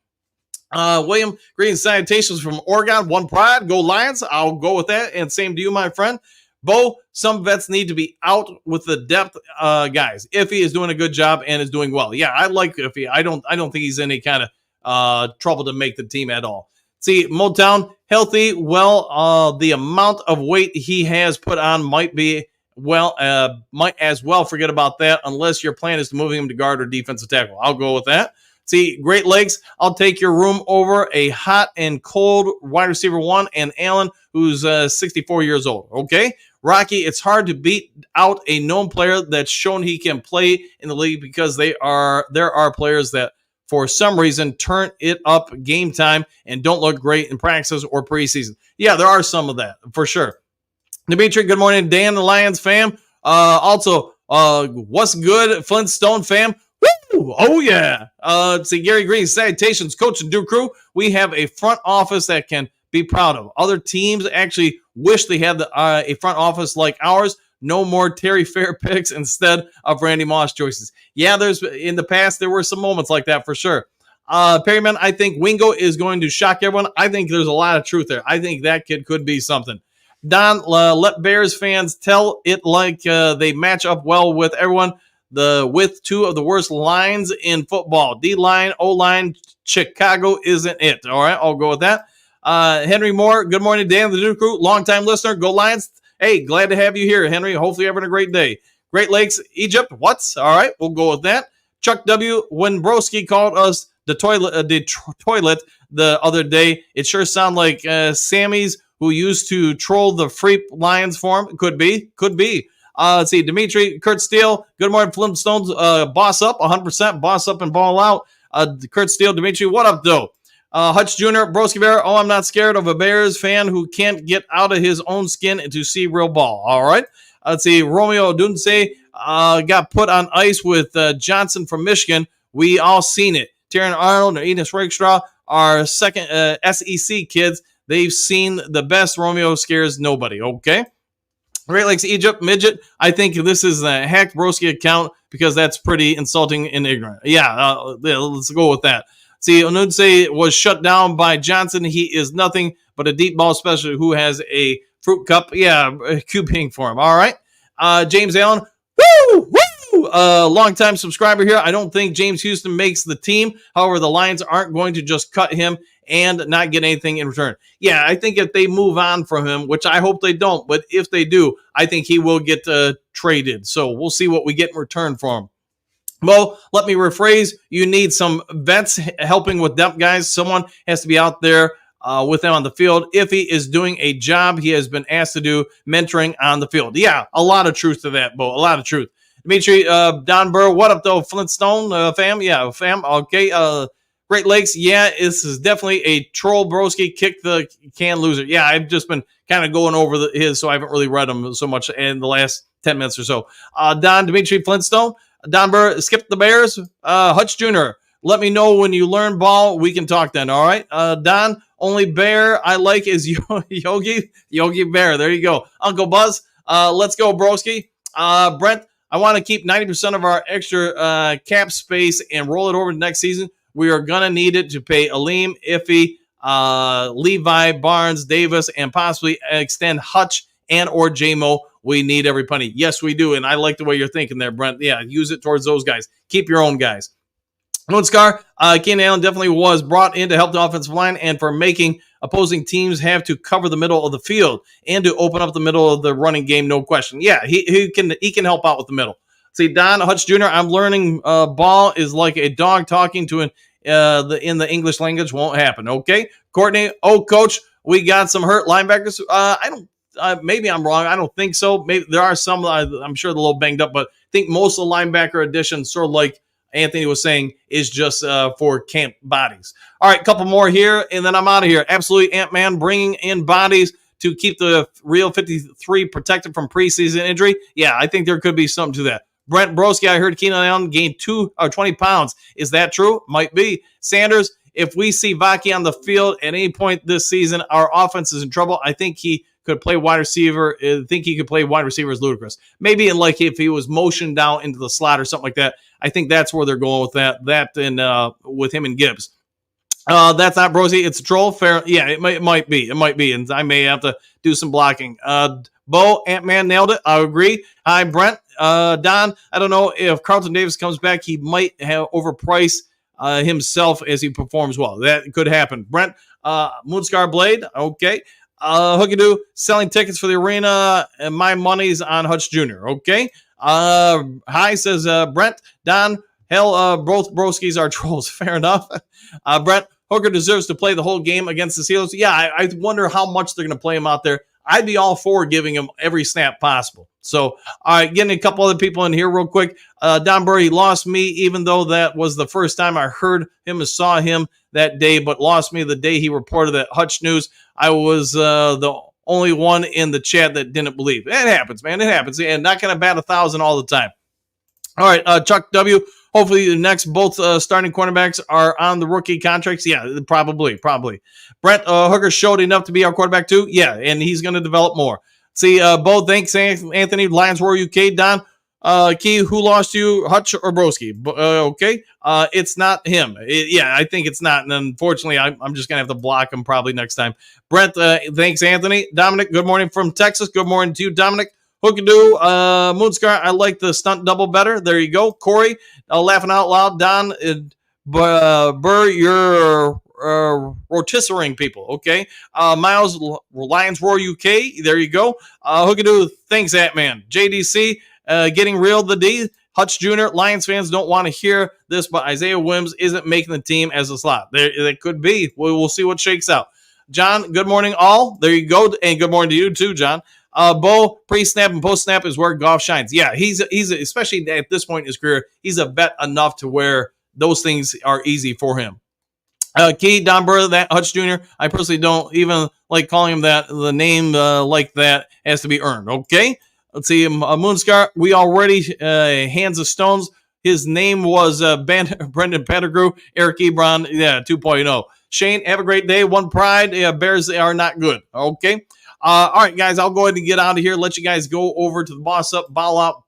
William, greetings, salutations from Oregon. One pride. Go Lions. I'll go with that. And same to you, my friend. Bo, some vets need to be out with the depth guys. Iffy is doing a good job and is doing well. Yeah, I like Iffy. I don't think he's in any kind of trouble to make the team at all. See, Motown, healthy. Well, the amount of weight he has put on might as well forget about that unless your plan is to move him to guard or defensive tackle. I'll go with that. See, Great Lakes, I'll take your room over a hot and cold wide receiver 1 and Allen, who's 64 years old. Okay? Rocky, it's hard to beat out a known player that's shown he can play in the league because there are players that, for some reason, turn it up game time and don't look great in practices or preseason. Yeah, there are some of that, for sure. Dimitri, good morning. Dan, the Lions fam. Also, what's good, Flintstone fam? Woo! Oh, yeah. See, Gary Green, salutations, coach and Duke crew. We have a front office that can be proud of. Other teams actually wish they had a front office like ours. No more Terry Fair picks instead of Randy Moss choices. Yeah, in the past, there were some moments like that for sure. Perryman, I think Wingo is going to shock everyone. I think there's a lot of truth there. I think that kid could be something. Don, let Bears fans tell it like they match up well with everyone. With 2 of the worst lines in football. D-line, O-line, Chicago isn't it. All right, I'll go with that. Henry Moore, good morning, Dan, the Duke crew, longtime listener. Go Lions. Hey, glad to have you here, Henry. Hopefully you're having a great day. Great Lakes, Egypt. What? All right, we'll go with that. Chuck W., when Broski called us the toilet the other day. It sure sounded like Sammy's, who used to troll the Freep Lions for him. Could be. Let's see, Dimitri, Kurt Steele, good morning, Flintstones, boss up, 100%, boss up and ball out. Kurt Steele, Dimitri, what up, though? Hutch Jr., Broski Bear, I'm not scared of a Bears fan who can't get out of his own skin and to see real ball. All right. Let's see, Romeo Dunce got put on ice with Johnson from Michigan. We all seen it. Taryn Arnold and Enos Rakestraw are second SEC kids. They've seen the best. Romeo scares nobody. Okay. Great Lakes Egypt, midget. I think this is a hacked Broski account because that's pretty insulting and ignorant. Yeah, let's go with that. See, Onunse was shut down by Johnson. He is nothing but a deep ball specialist who has a fruit cup. Yeah, QBing for him. All right. James Allen. Woo! Long-time subscriber here. I don't think James Houston makes the team. However, the Lions aren't going to just cut him and not get anything in return. Yeah, I think if they move on from him, which I hope they don't, but if they do, I think he will get traded. So we'll see what we get in return for him. Well, let me rephrase. You need some vets helping with depth guys. Someone has to be out there with them on the field. If he is doing a job he has been asked to do, mentoring on the field. Yeah, a lot of truth to that, Bo. A lot of truth. Dimitri, Don Burr, what up, though? Flintstone, fam? Yeah, fam. Okay. Great Lakes, yeah, this is definitely a troll broski, kick the can loser. Yeah, I've just been kind of going over his, so I haven't really read them so much in the last 10 minutes or so. Don, Dimitri, Flintstone, Don Burr, skip the Bears. Hutch Jr., let me know when you learn ball. We can talk then, all right? Don, only bear I like is Yogi Bear. There you go. Uncle Buzz, let's go, broski. Brent, I want to keep 90% of our extra cap space and roll it over to next season. We are going to need it to pay Aleem, Iffy, Levi, Barnes, Davis, and possibly extend Hutch and or J-Mo. We need every penny. Yes, we do, and I like the way you're thinking there, Brent. Yeah, use it towards those guys. Keep your own guys. Lone Scar, Keenan Allen definitely was brought in to help the offensive line and for making opposing teams have to cover the middle of the field and to open up the middle of the running game, no question. Yeah, he can help out with the middle. See, Don Hutch Jr., I'm learning ball is like a dog talking to in the English language. Won't happen, okay? Courtney, coach, we got some hurt linebackers. Maybe I'm wrong. I don't think so. Maybe there are some, I'm sure they're a little banged up, but I think most of the linebacker additions, sort of like Anthony was saying, is just for camp bodies. All right, a couple more here, and then I'm out of here. Absolutely, Ant-Man bringing in bodies to keep the real 53 protected from preseason injury. Yeah, I think there could be something to that. Brent Broski, I heard Keenan Allen gained 20 pounds. Is that true? Might be. Sanders, if we see Vaki on the field at any point this season, our offense is in trouble. I think he could play wide receiver. I think he could play wide receiver as ludicrous. Maybe in like if he was motioned down into the slot or something like that. I think that's where they're going with that. That and with him and Gibbs. That's not Broski. It's a troll. Fair. Yeah, it might be. It might be. And I may have to do some blocking. Bo, Ant-Man nailed it. I agree. Hi, Brent. Don, I don't know if Carlton Davis comes back. He might have overpriced himself as he performs well. That could happen. Brent, Moonscar Blade. Okay. Hookadoo, selling tickets for the arena, and my money's on Hutch Jr. Okay. Hi, says Brent. Don, hell, both broskies are trolls. Fair enough. Brent, Hooker deserves to play the whole game against the Steelers. Yeah, I wonder how much they're going to play him out there. I'd be all for giving him every snap possible. So, all right, getting a couple other people in here real quick. Don Burry lost me, even though that was the first time I heard him and saw him that day, but lost me the day he reported that Hutch News. I was the only one in the chat that didn't believe. It happens, man. It happens. And not going to bat 1,000 all the time. All right, Chuck W. Hopefully the next both starting cornerbacks are on the rookie contracts. Yeah, probably. Brent Hooker showed enough to be our quarterback too. Yeah, and he's going to develop more. See, Bo, thanks, Anthony. Lions Roar UK. Don, Key, who lost you, Hutch or Broski? Okay, it's not him. I think it's not. And unfortunately, I'm just going to have to block him probably next time. Brent, thanks, Anthony. Dominic, good morning from Texas. Good morning to you, Dominic. Hookadoo, Moonscar, I like the stunt double better. There you go. Corey, laughing out loud. Don, Burr, you're rotisserie people. Okay. Miles, Lions Roar UK. There you go. Hookadoo, thanks, Ant-Man. JDC, getting real the D. Hutch Jr., Lions fans don't want to hear this, but Isaiah Williams isn't making the team as a slot. There could be. We'll see what shakes out. John, good morning, all. There you go. And good morning to you, too, John. Bo, pre-snap and post-snap is where Goff shines. Yeah, he's especially at this point in his career, he's a vet enough to where those things are easy for him. Key, Don Burr, that Hutch Jr., I personally don't even like calling him that. The name like that has to be earned, okay? Let's see, Moonscar, we already, Hands of Stones, his name was Brendan Pettigrew, Eric Ebron, 2.0. Shane, have a great day. One Pride, Bears are not good, okay? All right, guys, I'll go ahead and get out of here. Let you guys go over to the Boss Up, Ball Out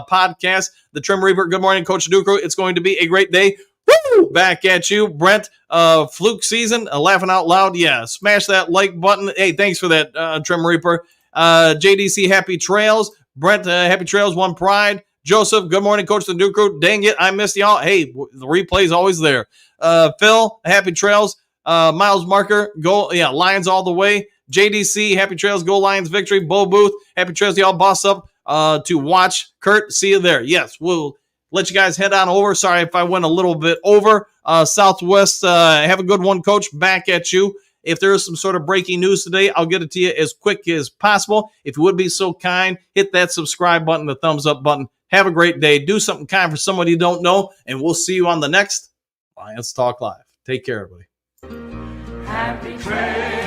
podcast. The Trim Reaper, good morning, Coach Ducro. It's going to be a great day. Woo! Back at you, Brent. Fluke season, laughing out loud. Yeah, smash that like button. Hey, thanks for that, Trim Reaper. JDC, happy trails. Brent, happy trails. One Pride. Joseph, good morning, Coach the Ducro. Dang it, I missed y'all. Hey, the replay's always there. Phil, happy trails. Miles Marker, go. Yeah, Lions all the way. JDC, happy trails, go Lions victory. Bo Booth, happy trails to y'all. Boss Up to watch. Kurt, see you there. Yes, we'll let you guys head on over. Sorry if I went a little bit over. Southwest, have a good one, Coach. Back at you. If there is some sort of breaking news today, I'll get it to you as quick as possible. If you would be so kind, hit that subscribe button, the thumbs up button. Have a great day. Do something kind for somebody you don't know, and we'll see you on the next Lions Talk Live. Take care, everybody. Happy trails.